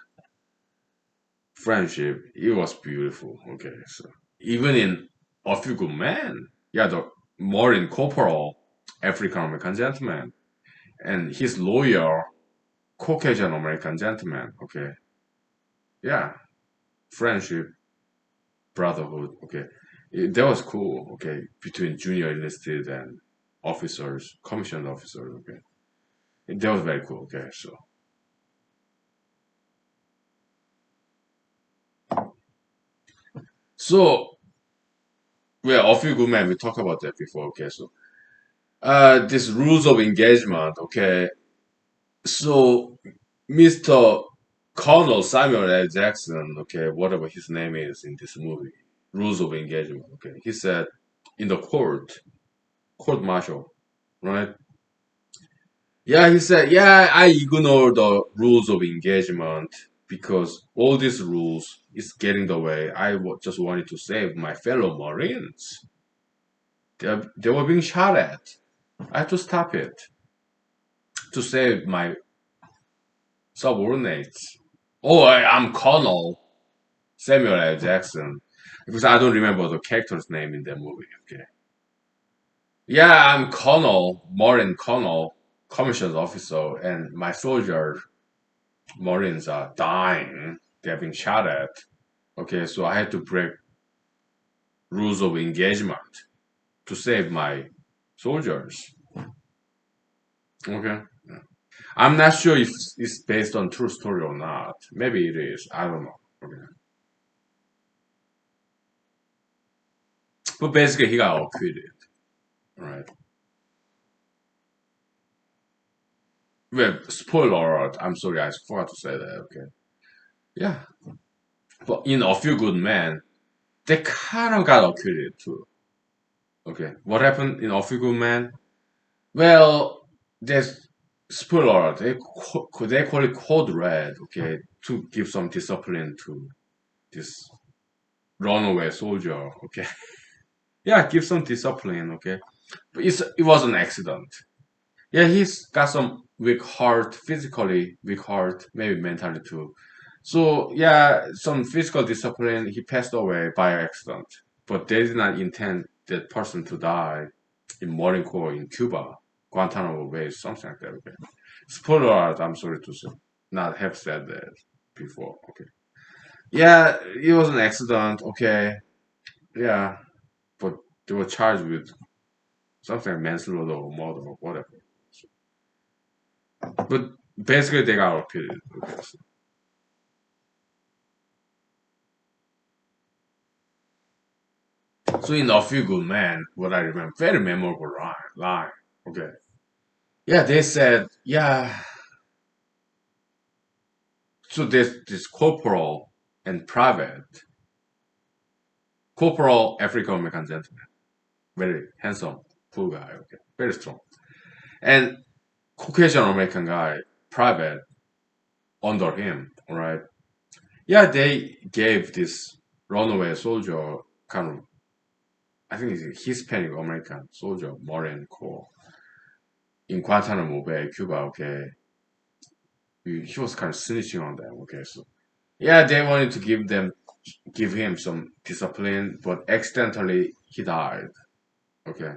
friendship. It was beautiful. Okay, so even in A Few Good Men, yeah, the Marine Corporal, African American gentleman, and his lawyer, Caucasian American gentleman. Okay, yeah, friendship, brotherhood. Okay, that was cool. Okay, between junior enlisted and officers, commissioned officers. Okay, that was very cool. Okay, so well, A Few Good Men. We talked about that before. Okay, so this rules of engagement. Okay, so Mr. Colonel Samuel L. Jackson. Okay, whatever his name is in this movie, rules of engagement. Okay, he said in the court martial, right? Yeah, he said, yeah, I ignore the rules of engagement because all these rules is getting the way. Just wanted to save my fellow Marines. They were being shot at. I had to stop it to save my subordinates. Oh, I'm Colonel Samuel L. Jackson because I don't remember the character's name in that movie. Okay. Yeah, I'm Colonel, Marine Colonel, commissioned officer, and my soldiers Marines are dying. They're being shot at. Okay, so I had to break rules of engagement to save my soldiers. Okay. I'm not sure if it's based on true story or not. Maybe it is. I don't know. Okay. But basically, he got acquitted. Right. Well, spoiler alert. I'm sorry, I forgot to say that. Okay. Yeah. But in A Few Good Men, they kind of got acquitted too. Okay. What happened in A Few Good Men? Well, there's spoiler. They call it code red. Okay, to give some discipline to this runaway soldier. Okay, yeah, give some discipline. Okay, but it was an accident. Yeah, he's got some weak heart, physically weak heart, maybe mentally too. So yeah, some physical discipline. He passed away by accident, but they did not intend that person to die in Marine Corps in Cuba, Guantanamo Bay, something like that. Okay. Spoiler alert, I'm sorry to say, not have said that before. Okay. Yeah, it was an accident. Okay. Yeah, but they were charged with something like manslaughter or murder or whatever. But basically, they got repeated. Okay. So in A Few Good Men, what I remember, very memorable line. Okay. Yeah, they said, yeah, So there's this corporal and private. Corporal African American gentleman, very handsome, cool guy, okay, very strong. And Caucasian American guy, private, under him, alright. Yeah, they gave this runaway soldier kind of, I think it's a Hispanic American soldier, Marine Corps, in Guantanamo Bay, Cuba, okay. He was kind of snitching on them, okay. So yeah, they wanted to give him some discipline, but accidentally he died, okay.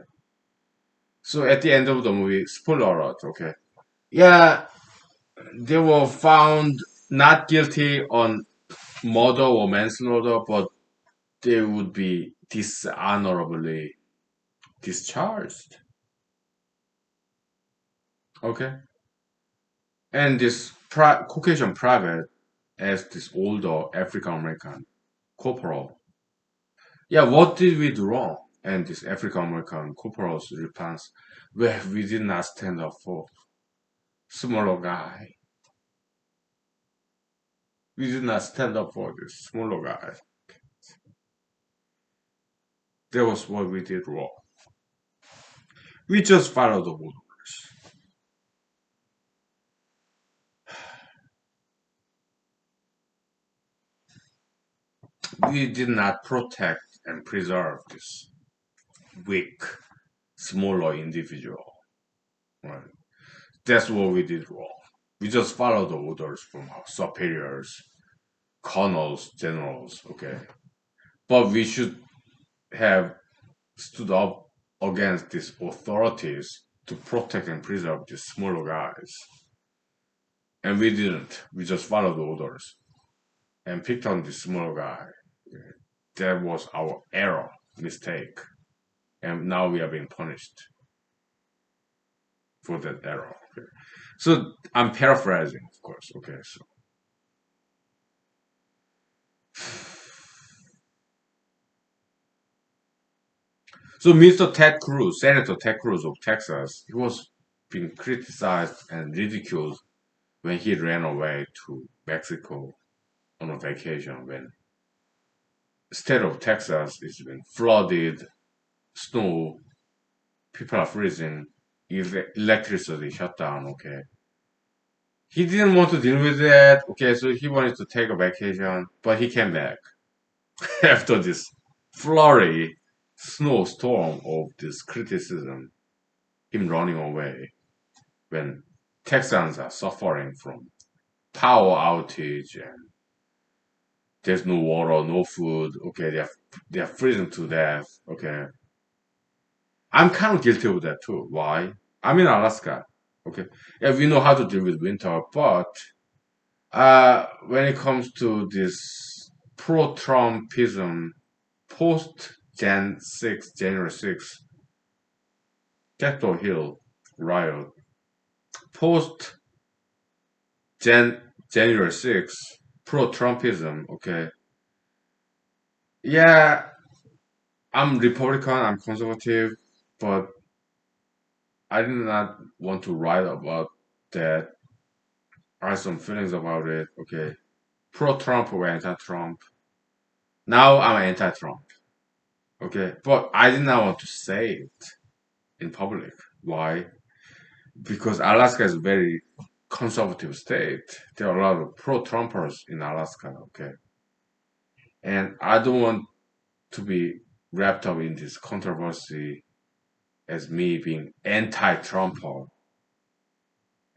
So at the end of the movie, spoiler alert, okay. Yeah, they were found not guilty on murder or manslaughter, but they would be dishonorably discharged. Okay? And this Caucasian private as this older African American corporal. Yeah, what did we do wrong? And this African American corporal's response, well, we did not stand up for smaller guy. We did not stand up for this smaller guy. That was what we did wrong. We just followed the orders. We did not protect and preserve this weak, smaller individual. Right? That's what we did wrong. We just followed the orders from our superiors, colonels, generals, okay? But we should have stood up against these authorities to protect and preserve these smaller guys. And we didn't. We just followed the orders and picked on this small guy. That was our error, mistake. And now we are being punished for that error. Okay. So I'm paraphrasing, of course. Okay, so Mr. Ted Cruz, Senator Ted Cruz of Texas, he was being criticized and ridiculed when he ran away to Mexico on a vacation when the state of Texas is being flooded, snow, people are freezing, electricity shut down, okay. He didn't want to deal with that, okay, so he wanted to take a vacation, but he came back after this flurry snowstorm of this criticism, him running away when Texans are suffering from power outage and there's no water, no food, okay, they're freezing to death, okay. I'm kind of guilty of that too. Why? I'm in Alaska. Okay. Yeah, we know how to deal with winter, but when it comes to this pro-Trumpism, post January 6th, Capitol Hill riot, post January 6th, pro-Trumpism, okay. Yeah, I'm Republican, I'm conservative, but I did not want to write about that. I have some feelings about it, okay. Pro-Trump or anti-Trump. Now I'm anti-Trump, okay. But I did not want to say it in public. Why? Because Alaska is a very conservative state. There are a lot of pro-Trumpers in Alaska, okay. And I don't want to be wrapped up in this controversy as me being anti-Trumper,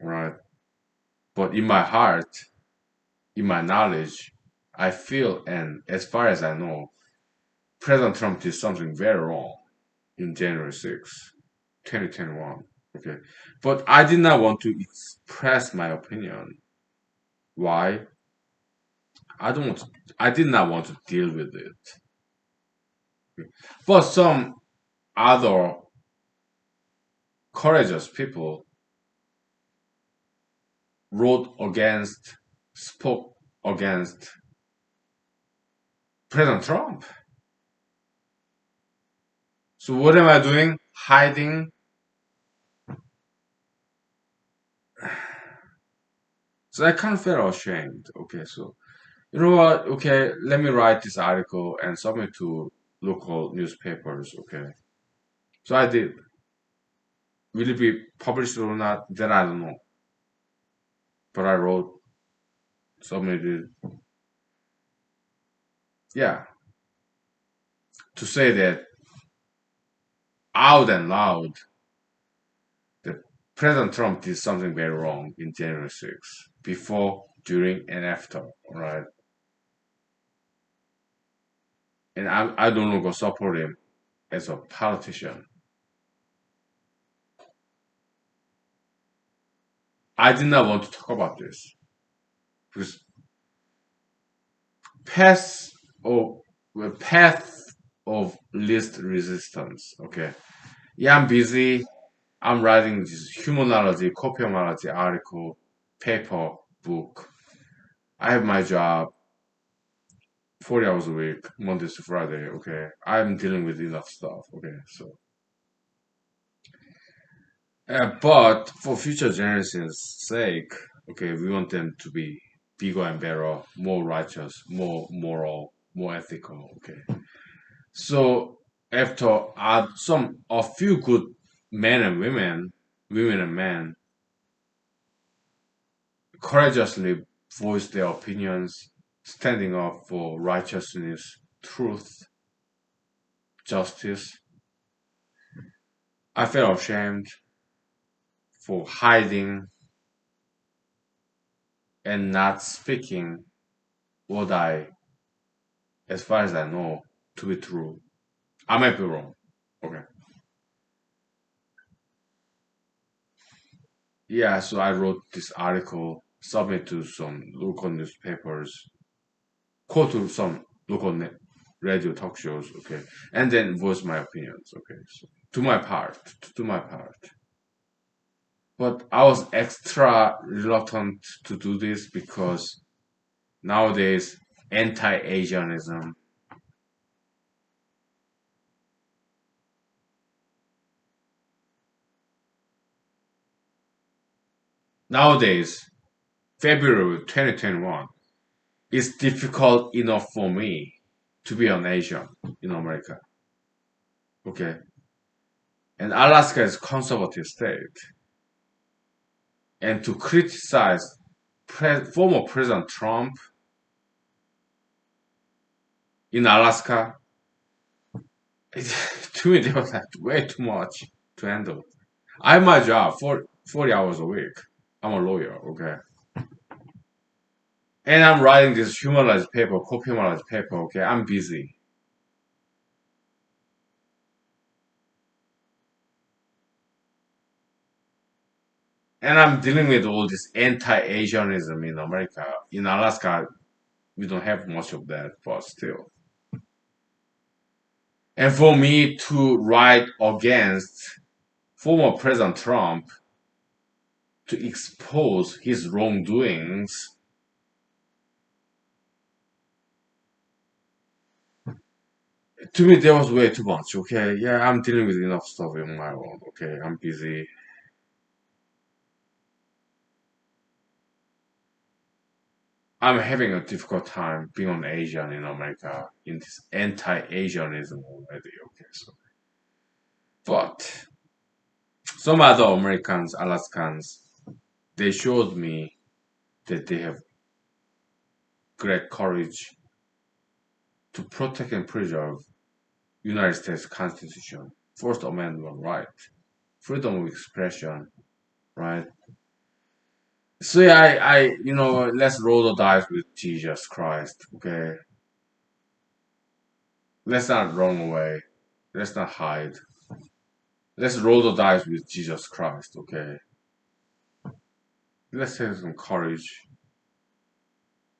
right? But in my heart, in my knowledge, I feel, and as far as I know, President Trump did something very wrong in January 6th, 2021. Okay. But I did not want to express my opinion. Why? I did not want to deal with it. Okay. But some other courageous people spoke against President Trump. So what am I doing? Hiding. So I kind of felt ashamed. Okay, so you know what? Okay, let me write this article and submit to local newspapers. Okay, so I did. Will it be published or not? Then I don't know. But I wrote, submitted. Yeah, to say that out and loud that President Trump did something very wrong in January 6th, before, during, and after. Right, and I no longer support him as a politician. I did not want to talk about this because path of path of least resistance. Okay, yeah, I'm busy. I'm writing this humanology, copiomology article, paper, book. I have my job, 40 hours a week, Monday to Friday. Okay, I'm dealing with enough stuff. Okay, so but for future generations' sake, okay, we want them to be bigger and better, more righteous, more moral, more ethical. Okay, so after a few good men and women, women and men, courageously voice their opinions, standing up for righteousness, truth, justice, I felt ashamed for hiding and not speaking what I, as far as I know, to be true. I might be wrong. Okay. Yeah, so I wrote this article, submit to some local newspapers, quote to some local radio talk shows, okay, and then voice my opinions, okay. So to my part, to my part. But I was extra reluctant to do this because nowadays anti-Asianism. Nowadays, February 2021, it's difficult enough for me to be an Asian in America. Okay. And Alaska is a conservative state. And to criticize former President Trump in Alaska, to me, that was like way too much to handle. I have my job for 40 hours a week. I'm a lawyer, okay? And I'm writing this humanized paper, co-humanized paper, okay? I'm busy. And I'm dealing with all this anti-Asianism in America. In Alaska, we don't have much of that, but still. And for me to write against former President Trump to expose his wrongdoings, to me, that was way too much, okay? Yeah, I'm dealing with enough stuff in my own, okay? I'm busy. I'm having a difficult time being an Asian in America in this anti-Asianism already, okay? So, but some other Americans, Alaskans, they showed me that they have great courage to protect and preserve United States Constitution, First Amendment right, freedom of expression, right? So yeah, let's roll the dice with Jesus Christ, okay? Let's not run away. Let's not hide. Let's roll the dice with Jesus Christ, okay? Let's have some courage.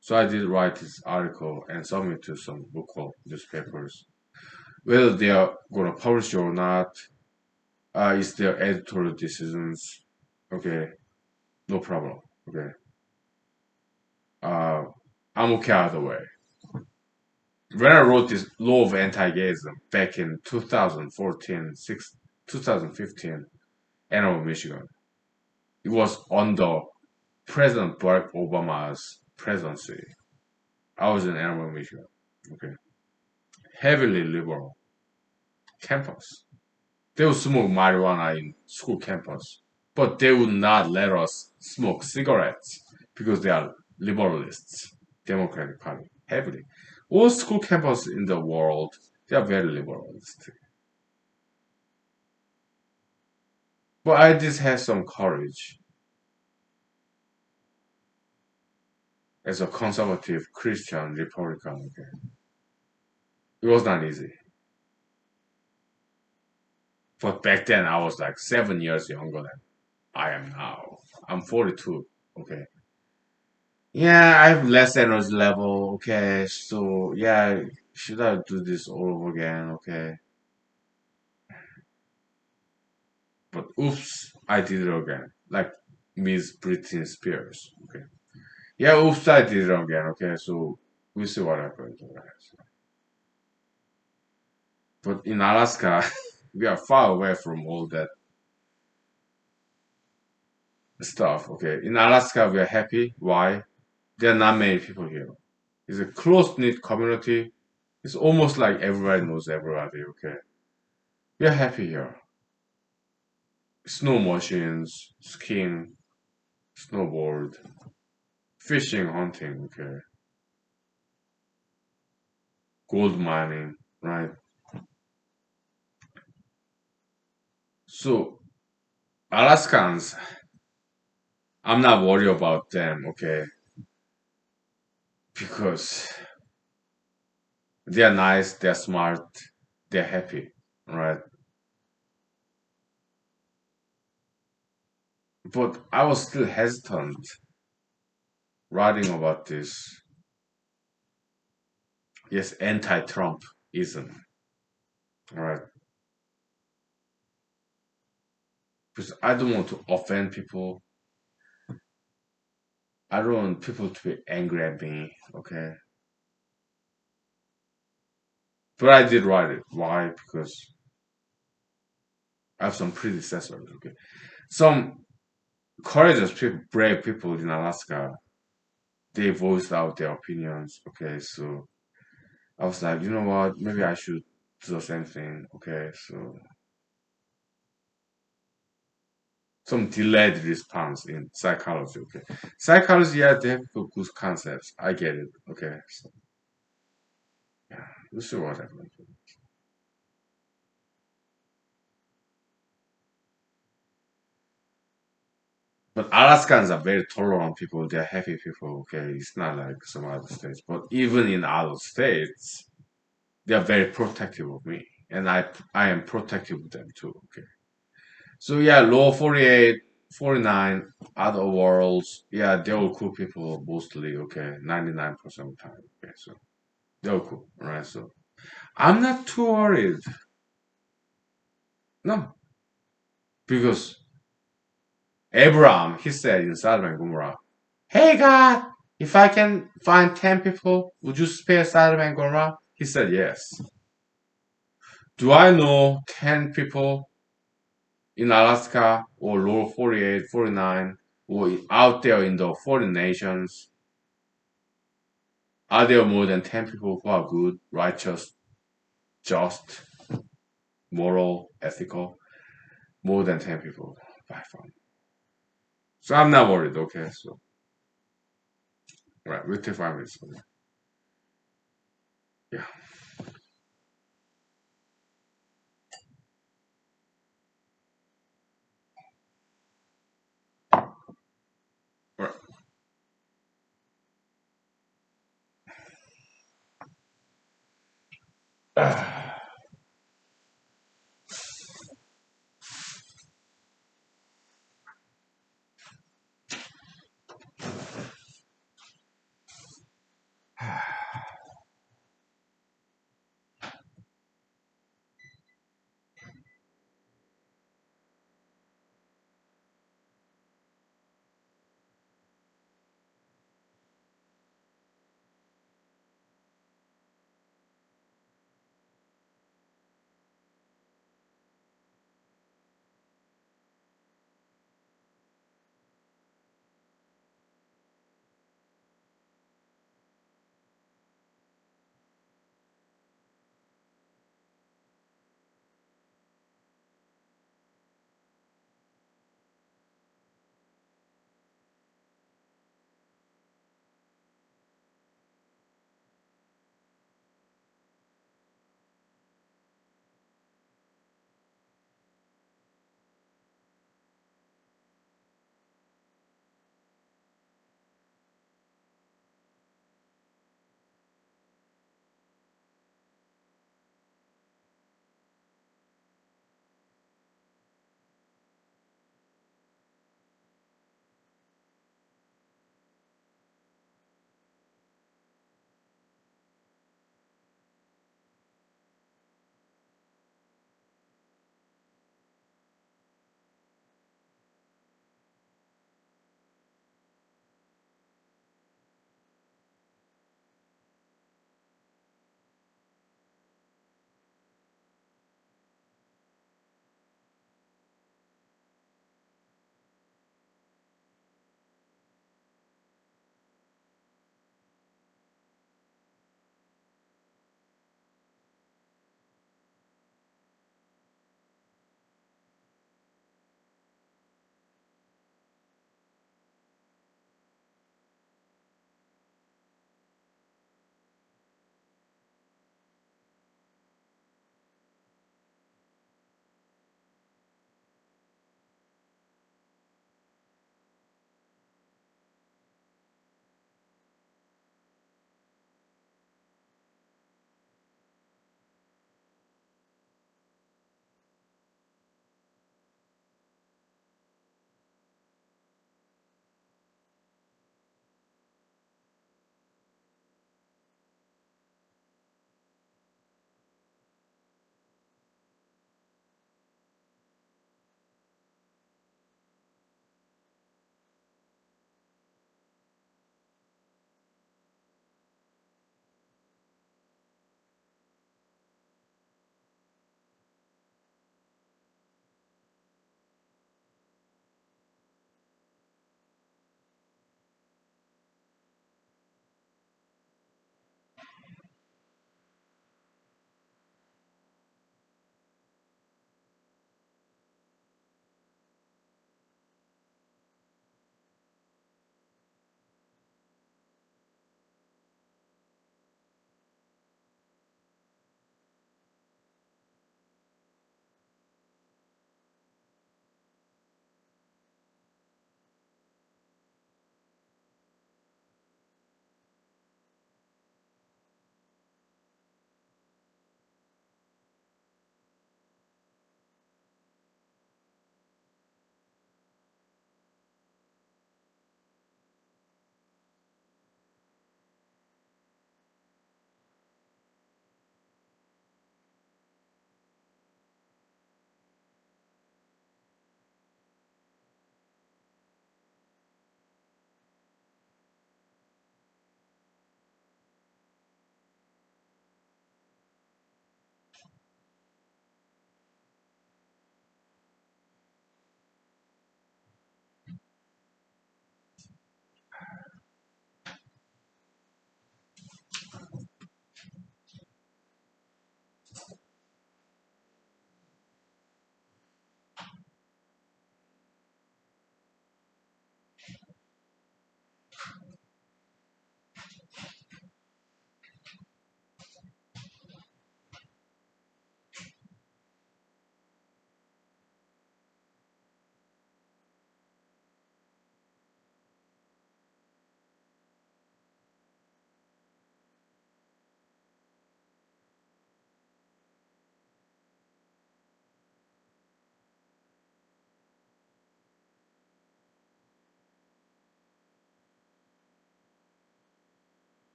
So I did write this article and submit to some local newspapers. Whether they are gonna publish it or not, it's their editorial decisions. Okay, no problem. Okay, uh, I'm okay either way. When I wrote this law of anti-gayism back in 2014, 2015, Ann Arbor, Michigan, it was under President Barack Obama's presidency, I was in Ann Arbor, Michigan. Okay, heavily liberal campus. They would smoke marijuana in school campus, but they would not let us smoke cigarettes because they are liberalists, Democratic Party, heavily. All school campuses in the world, they are very liberalistic. But I just had some courage as a conservative Christian Republican. Okay. It was not easy. But back then, I was like 7 years younger than I am now. I'm 42. Okay. Yeah, I have less energy level. Okay. So, yeah, should I do this all over again? Okay. But oops, I did it again. Like Miss Britney Spears. Okay. Yeah, oops, I did it again. Okay. So, we see what happens. But in Alaska, we are far away from all that stuff. Okay. In Alaska, we are happy. Why? There are not many people here. It's a close knit community. It's almost like everybody knows everybody. Okay. We are happy here. Snow machines, skiing, snowboard, fishing, hunting. Okay. Gold mining. Right. So Alaskans, I'm not worried about them. Okay. Because they're nice. They're smart. They're happy. Right. But I was still hesitant writing about this. Yes, anti-Trumpism, right? Because I don't want to offend people. I don't want people to be angry at me, okay? But I did write it. Why? Because I have some predecessors, okay? Some courageous people, brave people in Alaska, they voiced out their opinions, okay? So I was like, you know what? Maybe I should do the same thing, okay? So some delayed response in psychology. Okay, psychology, yeah, they have good concepts. I get it. Okay, so yeah, we'll see what happens. But Alaskans are very tolerant people. They're happy people. Okay, it's not like some other states. But even in other states, they are very protective of me, and I am protective of them too. Okay, so yeah, low 48, 49, other worlds. Yeah, they're all cool people mostly. Okay, 99% of the time. Okay, so they're all cool. All right, so. I'm not too worried. No, because Abraham, he said in Sodom and Gomorrah, "Hey God, if I can find 10 people, would you spare Sodom and Gomorrah?" He said yes. Do I know 10 people in Alaska or lower 48, 49, or out there in the foreign nations? Are there more than 10 people who are good, righteous, just, moral, ethical? More than 10 people by far. So I'm not worried, okay? So, right, we'll take 5 minutes. Yeah. Right.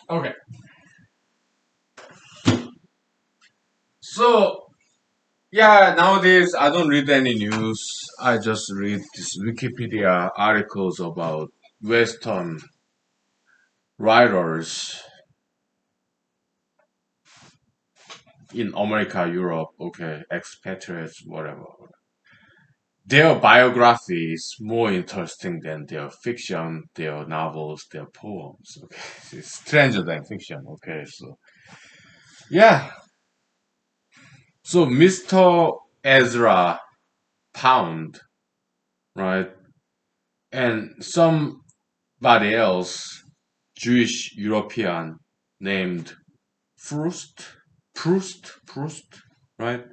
Okay. So yeah, nowadays I don't read any news. I just read this Wikipedia articles about Western writers in America, Europe, okay, expatriates, whatever. Their biography is more interesting than their fiction, their novels, their poems. Okay, it's stranger than fiction. Okay, so yeah, so Mr. Ezra Pound, right, and somebody else, Jewish European named Proust, Proust, right?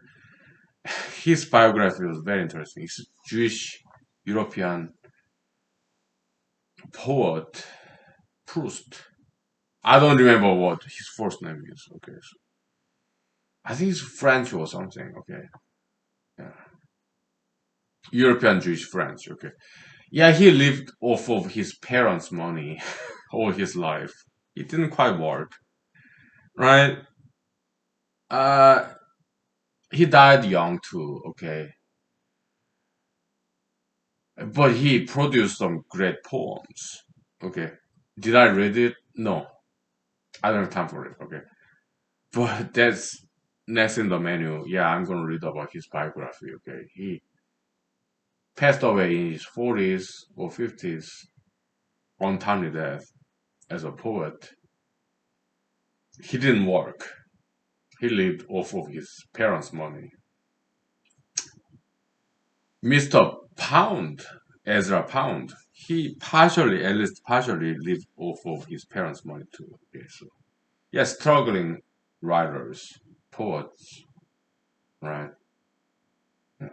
His biography was very interesting. He's a Jewish European poet, Proust. I don't remember what his first name is. Okay, so I think it's French or something. Okay, yeah. European Jewish French. Okay, yeah, he lived off of his parents' money all his life. It didn't quite work, right? Uh, he died young too. Okay, but he produced some great poems. Okay, did I read it? No, I don't have time for it. Okay, but that's next in the menu. Yeah, I'm gonna read about his biography. Okay, he passed away in his 40s or 50s, untimely death as a poet. He didn't work. He lived off of his parents' money. Mr. Pound, Ezra Pound, he partially, at least partially, lived off of his parents' money too. Okay, so yeah, struggling writers, poets, right? Yeah.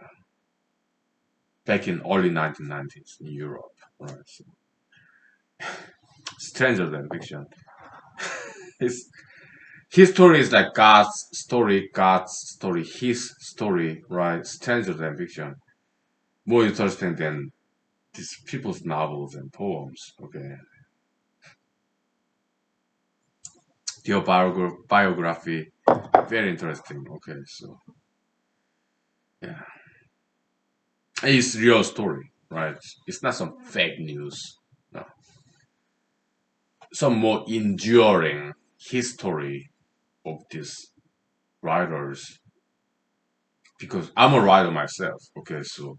Back in early 1990s in Europe, right? So, stranger than fiction. His his story is like God's story, his story, right? Stranger than fiction, more interesting than these people's novels and poems. Okay, their biography, very interesting. Okay, so yeah, it's real story, right? It's not some fake news. No, some more enduring history of these writers. Because I'm a writer myself. Okay, so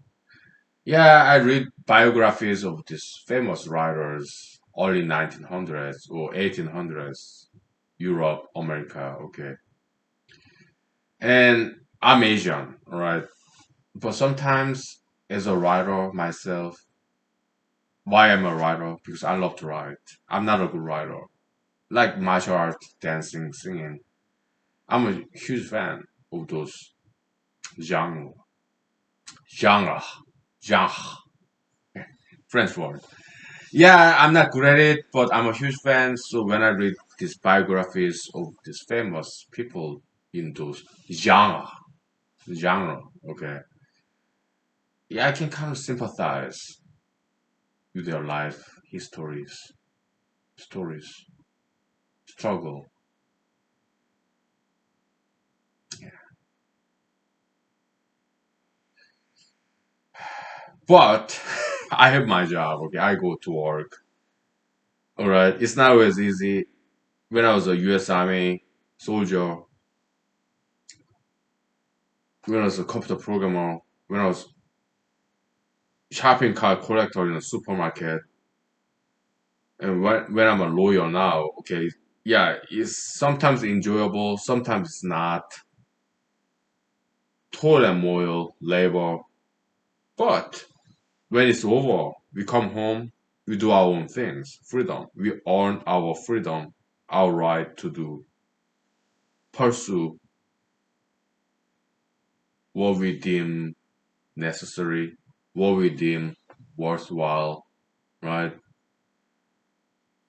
yeah, I read biographies of these famous writers, early 1900s or 1800s, Europe, America, okay. And I'm Asian, right? But sometimes, as a writer myself, why I'm a writer? Because I love to write. I'm not a good writer. Like martial art, dancing, singing. I'm a huge fan of those genre, genre, genre, French word. Yeah, I'm not good at it, but I'm a huge fan. So when I read these biographies of these famous people in those genre, okay, yeah, I can kind of sympathize with their life histories, stories, struggle. Yeah. But I have my job. Okay, I go to work. All right, it's not always easy. When I was a U.S. Army soldier, when I was a computer programmer, when I was shopping cart collector in a supermarket, and when I'm a lawyer now, okay, yeah, it's sometimes enjoyable, sometimes it's not. Toil and moil, labor. But when it's over, we come home, we do our own things, freedom. We earn our freedom, our right to do, pursue what we deem necessary, what we deem worthwhile, right?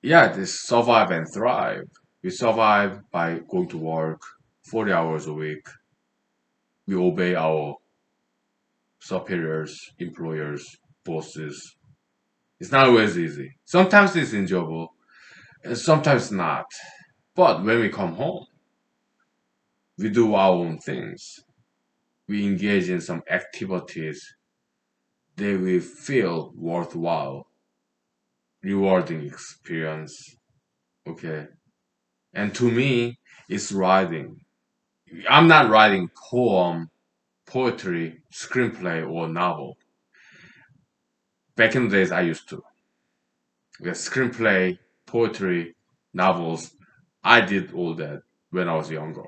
Yeah, this survive and thrive. We survive by going to work 40 hours a week. We obey our superiors, employers, bosses. It's not always easy. Sometimes it's enjoyable, and sometimes not. But when we come home, we do our own things. We engage in some activities that we feel worthwhile, rewarding experience. Okay. And to me, it's writing. I'm not writing poem, poetry, screenplay, or novel. Back in the days, I used to. The screenplay, poetry, novels, I did all that when I was younger.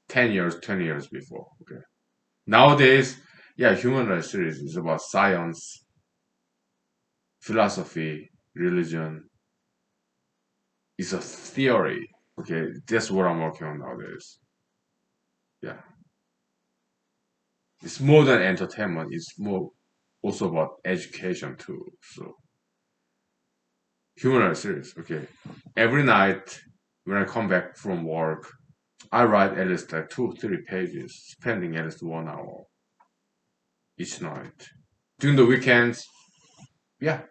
10 years, 20 years before. Okay. Nowadays, yeah, human series is about science, philosophy, religion. It's a theory. Okay. That's what I'm working on nowadays. Yeah. It's more than entertainment. It's more also about education too. So human series. Okay. Every night when I come back from work, I write at least like 2, 3 pages, spending at least 1 hour each night. During the weekends, yeah,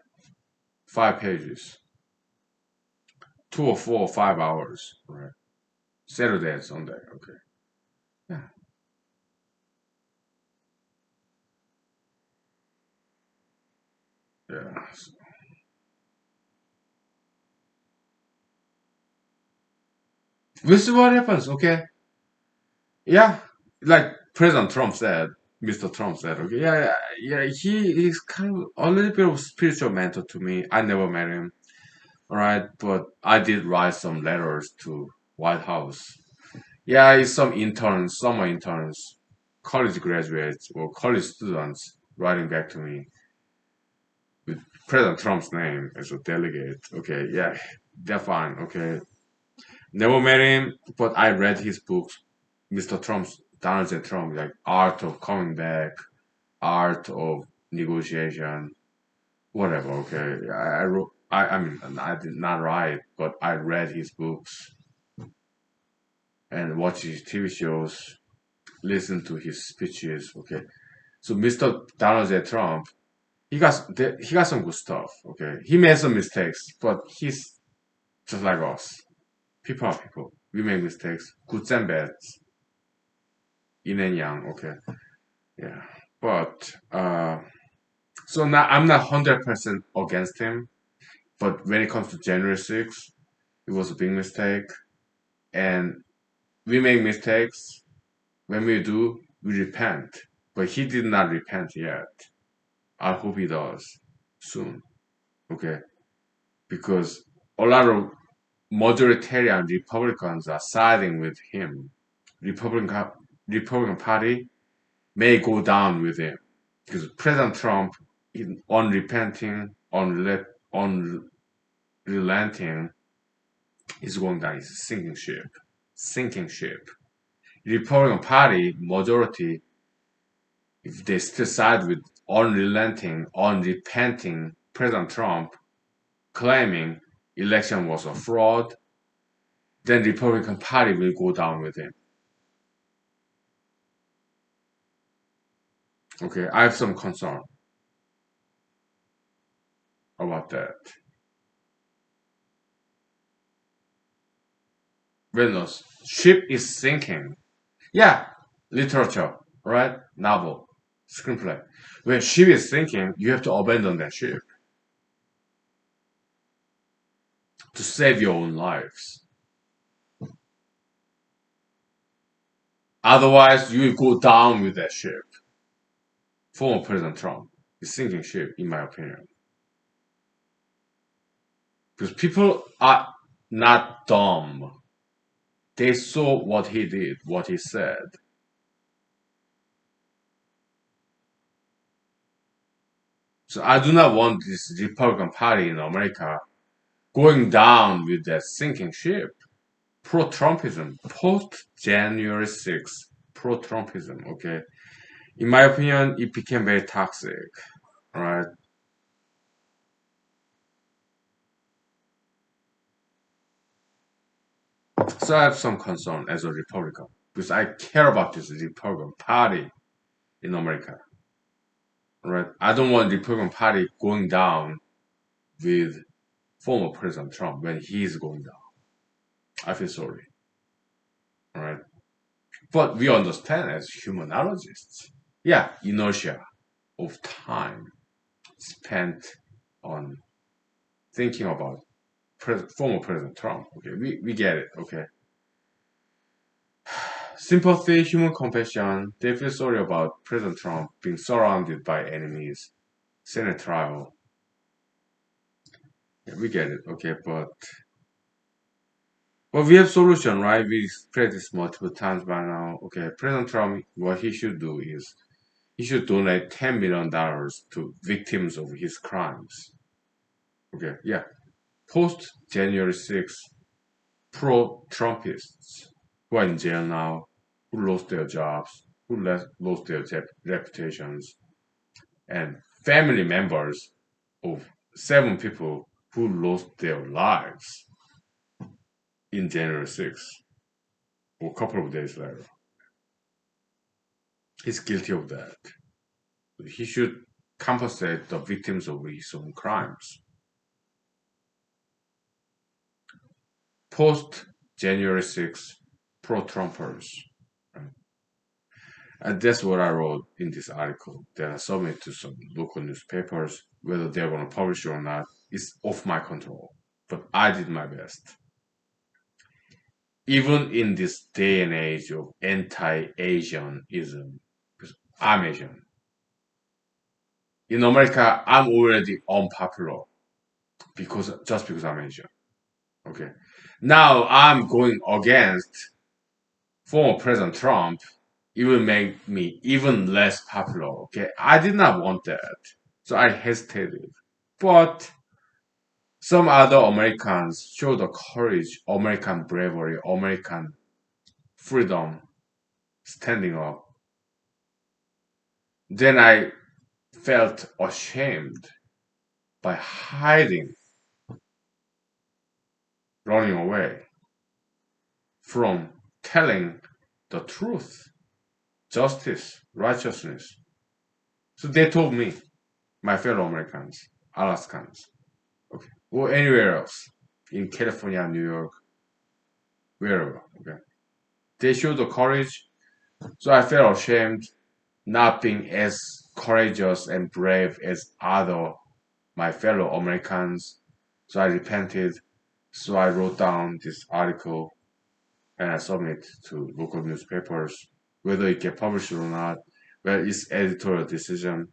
5 pages, 2 or 4 or 5 hours, right? Saturday and Sunday, okay. Yeah, yeah. We'll see what happens, okay? Yeah, like President Trump said, Mr. Trump said, okay, yeah, he is kind of a little bit of spiritual mentor to me. I never met him, all right, but I did write some letters to White House. Yeah, it's some interns, summer interns, college graduates or college students writing back to me with President Trump's name as a delegate. Okay, yeah, they're fine. Okay, never met him, but I read his books, Mr. Trump's Donald J. Trump, like Art of Coming Back, Art of Negotiation, whatever. Okay, I wrote. I mean, I did not write, but I read his books and watched his TV shows, listened to his speeches. Okay, so Mr. Donald J. Trump, he got some good stuff. Okay, he made some mistakes, but he's just like us. People are people. We make mistakes, goods and bads, yin and yang. Okay, yeah. But so now I'm not 100% against him. But when it comes to January 6th, it was a big mistake, and we make mistakes. When we do, we repent. But he did not repent yet. I hope he does soon. Okay, because a lot of majoritarian Republicans are siding with him. Republican Republican Party may go down with him because President Trump is unrepenting, unrelenting, is going down. He's a sinking ship. Sinking ship. Republican Party majority, if they still side with unrelenting, unrepenting President Trump, claiming election was a fraud, then Republican Party will go down with him. Okay, I have some concern about that. When a ship is sinking, yeah, literature, right? Novel, screenplay. When ship is sinking, you have to abandon that ship to save your own lives. Otherwise, you will go down with that ship. Former President Trump is sinking ship, in my opinion. Because people are not dumb. They saw what he did, what he said. So I do not want this Republican Party in America going down with that sinking ship. Pro-Trumpism, post-January 6th, pro-Trumpism, okay? In my opinion, it became very toxic, right? So I have some concern as a Republican because I care about this Republican Party in America, right? I don't want the Republican Party going down with former President Trump when he's going down. I feel sorry. All right. But we understand as humanologists, yeah, inertia of time spent on thinking about former President Trump. Okay, we get it. Okay. Sympathy, human compassion, they feel sorry about President Trump being surrounded by enemies, Senate trial. Yeah, we get it. Okay, but we have solution, right? We expressed this multiple times by now. Okay, President Trump, what he should do is he should donate $10 million to victims of his crimes. Okay, yeah. Post January 6th, pro Trumpists who are in jail now, who lost their jobs, who lost their reputations, and family members of 7 people who lost their lives in January 6th, or a couple of days later. He's guilty of that. He should compensate the victims of his own crimes. Post January 6th, pro Trumpers. And that's what I wrote in this article that I submitted to some local newspapers. Whether they're going to publish it or not is off my control. But I did my best. Even in this day and age of anti-Asianism, because I'm Asian. In America, I'm already unpopular because I'm Asian. Okay. Now I'm going against former President Trump. It will make me even less popular. Okay. I did not want that. So I hesitated. But some other Americans show the courage, American bravery, American freedom, standing up. Then I felt ashamed by hiding, running away from telling the truth, justice, righteousness. So they told me, my fellow Americans, Alaskans, okay, or anywhere else, in California, New York, wherever, okay. They showed the courage, so I felt ashamed not being as courageous and brave as other my fellow Americans. So I repented. So I wrote down this article and I submit to local newspapers. Whether it get published or not, well, it's editorial decision.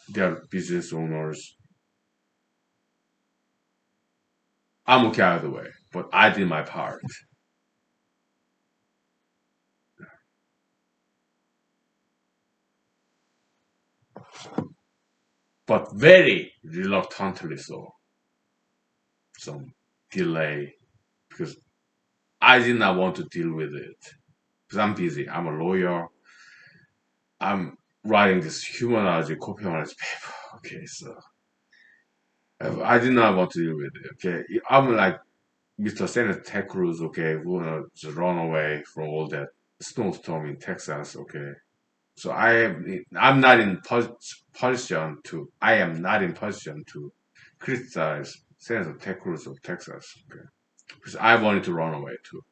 They are business owners. I'm okay either way, but I did my part. But very reluctantly so. Some delay because I did not want to deal with it because I'm busy. I'm a lawyer. I'm writing this humanology, copyology paper. Okay, so I did not want to deal with it. Okay, I'm like Mr. Senator Ted Cruz. Okay, who wanna just run away from all that snowstorm in Texas. Okay, so I'm not in position to. I am not in position to criticize Senator Ted Cruz of Texas. Okay, because I wanted to run away too.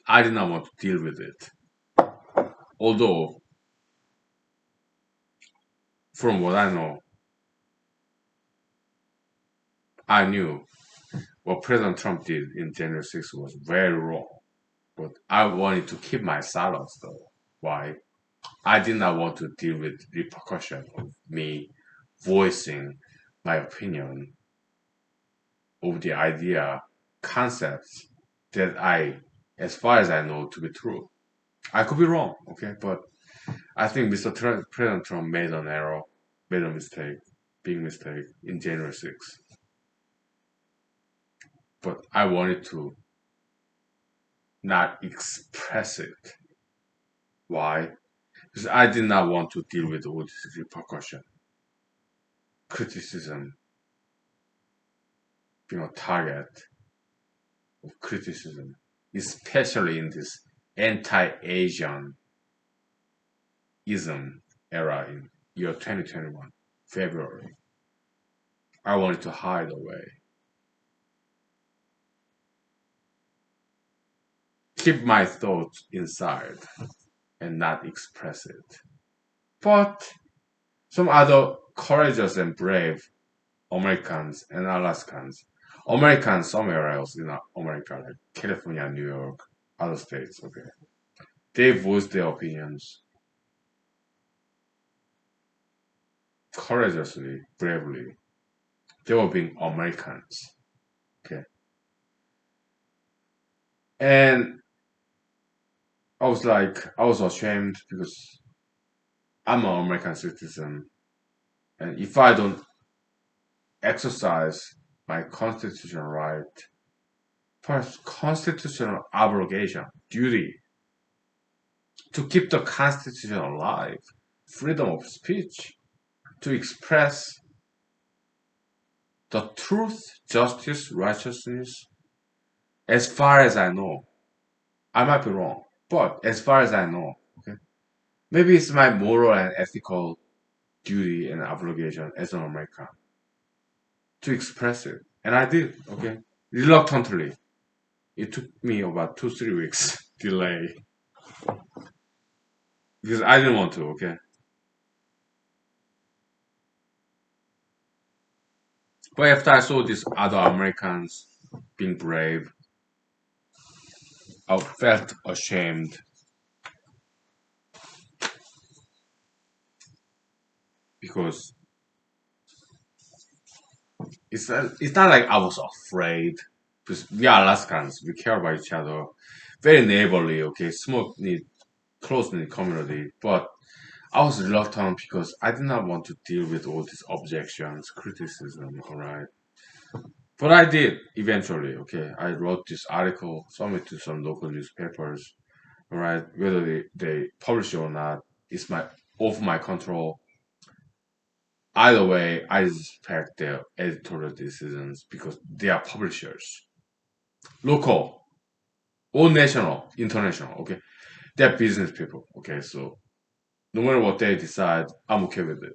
I did not want to deal with it. Although, from what I know, I knew what President Trump did in January 6th was very wrong. But I wanted to keep my silence though. Why? I did not want to deal with repercussion of me voicing my opinion of the idea, concepts that as far as I know, to be true. I could be wrong, okay? But I think President Trump made an error, made a mistake, big mistake in January 6th. But I wanted to not express it. Why? Because I did not want to deal with all this repercussion, criticism, being a target of criticism, especially in this anti-Asianism era in year 2021, February. I wanted to hide away. Keep my thoughts inside and not express it. But some other courageous and brave Americans and Alaskans, Americans somewhere else in America, like California, New York, other states, okay, they voiced their opinions courageously, bravely. They were being Americans, okay. And I was ashamed because I'm an American citizen, and if I don't exercise my constitutional right, first constitutional obligation, duty to keep the Constitution alive, freedom of speech, to express the truth, justice, righteousness. As far as I know, I might be wrong, but as far as I know, okay, maybe it's my moral and ethical duty and obligation as an American to express it, and I did. Okay, reluctantly. It took me about 2 3 weeks delay because I didn't want to. Okay, but after I saw these other Americans being brave, I felt ashamed because it's not like I was afraid because we are Alaskans, we care about each other, very neighborly, okay, small knit, close knit community. But I was reluctant because I did not want to deal with all these objections, criticism, alright. But I did eventually, okay. I wrote this article, submit to some local newspapers, alright. Whether they publish it or not, it's my off my control. Either way, I respect their editorial decisions because they are publishers. Local or national, international, okay? They're business people, okay? So no matter what they decide, I'm okay with it.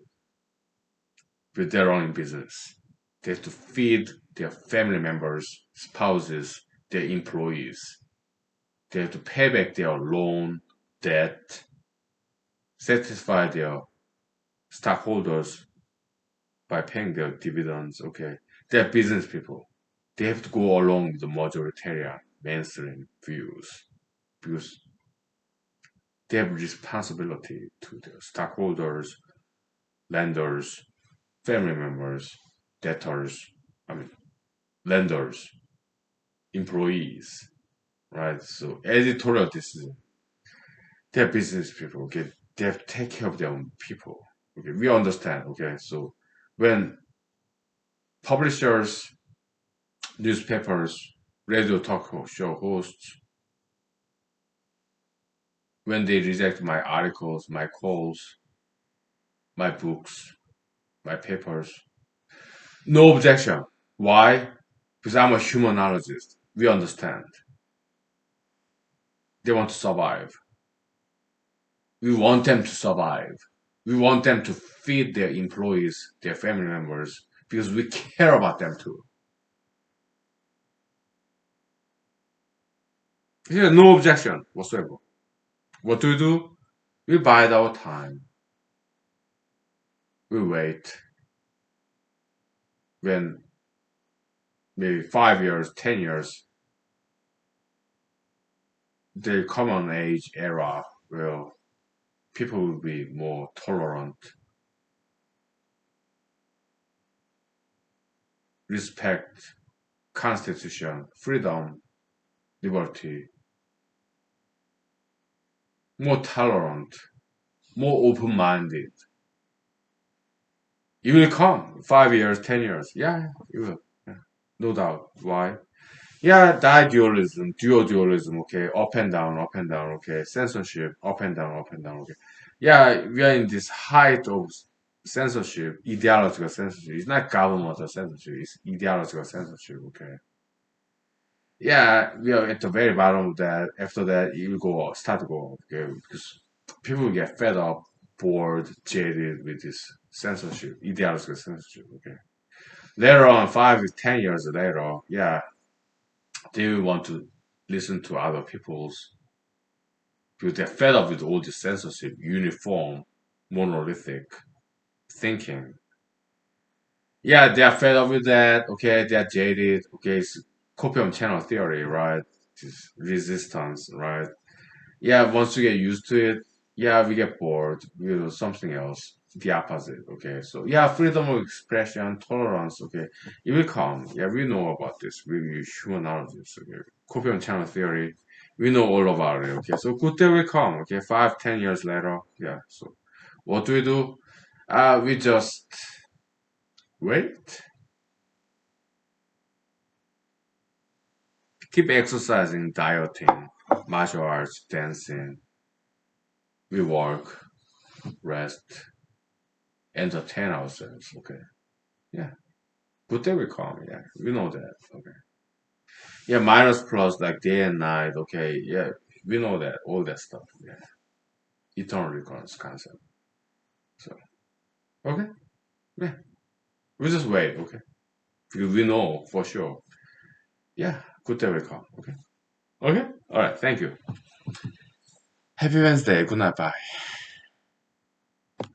With their own business. They have to feed their family members, spouses, their employees. They have to pay back their loan, debt, satisfy their stockholders by paying their dividends, okay? They're business people. They have to go along with the majoritarian mainstream views because they have responsibility to their stockholders, lenders, family members, debtors, I mean, lenders, employees, right? So editorial decision, they're business people, okay? They have to take care of their own people, okay? We understand, okay? So when publishers, newspapers, radio talk show hosts, when they reject my articles, my calls, my books, my papers, no objection. Why? Because I'm a humanologist. We understand. They want to survive. We want them to survive. We want them to feed their employees, their family members, because we care about them too. Here, no objection whatsoever. What do? We bide our time. We wait. When maybe 5 years, 10 years, the common age era where people will be more tolerant, respect constitution, freedom, liberty, more tolerant, more open-minded. It will come 5 years, 10 years. Yeah, it will. Yeah, no doubt. Why? Yeah, dualism, dual dualism. Okay, up and down. Okay, censorship, up and down, up and down. Okay. Yeah, we are in this height of censorship, ideological censorship. It's not governmental censorship. It's ideological censorship. Okay. Yeah, we are at the very bottom of that. After that, it will go start to go up, okay? Because people get fed up, bored, jaded with this censorship, ideological censorship. Okay, Later on, 5, 10 years later, yeah, they will want to listen to other people's because they're fed up with all this censorship, uniform, monolithic thinking. Yeah, they are fed up with that. Okay, they are jaded. Okay, it's copium channel theory, right? This resistance, right? Yeah, once we get used to it, yeah, we get bored. We do something else, the opposite. Okay, so yeah, freedom of expression, tolerance. Okay, it will come. Yeah, we know about this. We use humanology. Okay, copium channel theory. We know all about it. Okay, so good day will come. Okay, 5, 10 years later. Yeah, so what do we do? We just wait, keep exercising, dieting, martial arts, dancing. We work, rest, entertain ourselves. Okay, yeah. Good day will come. Yeah, we know that. Okay. Yeah, minus plus like day and night. Okay. Yeah, we know that all that stuff. Yeah, eternal recurrence concept. So okay. Yeah, we just wait. Okay, because we know for sure. Yeah, good day will come. Okay. Okay. All right. Thank you. Happy Wednesday. Good night. Bye.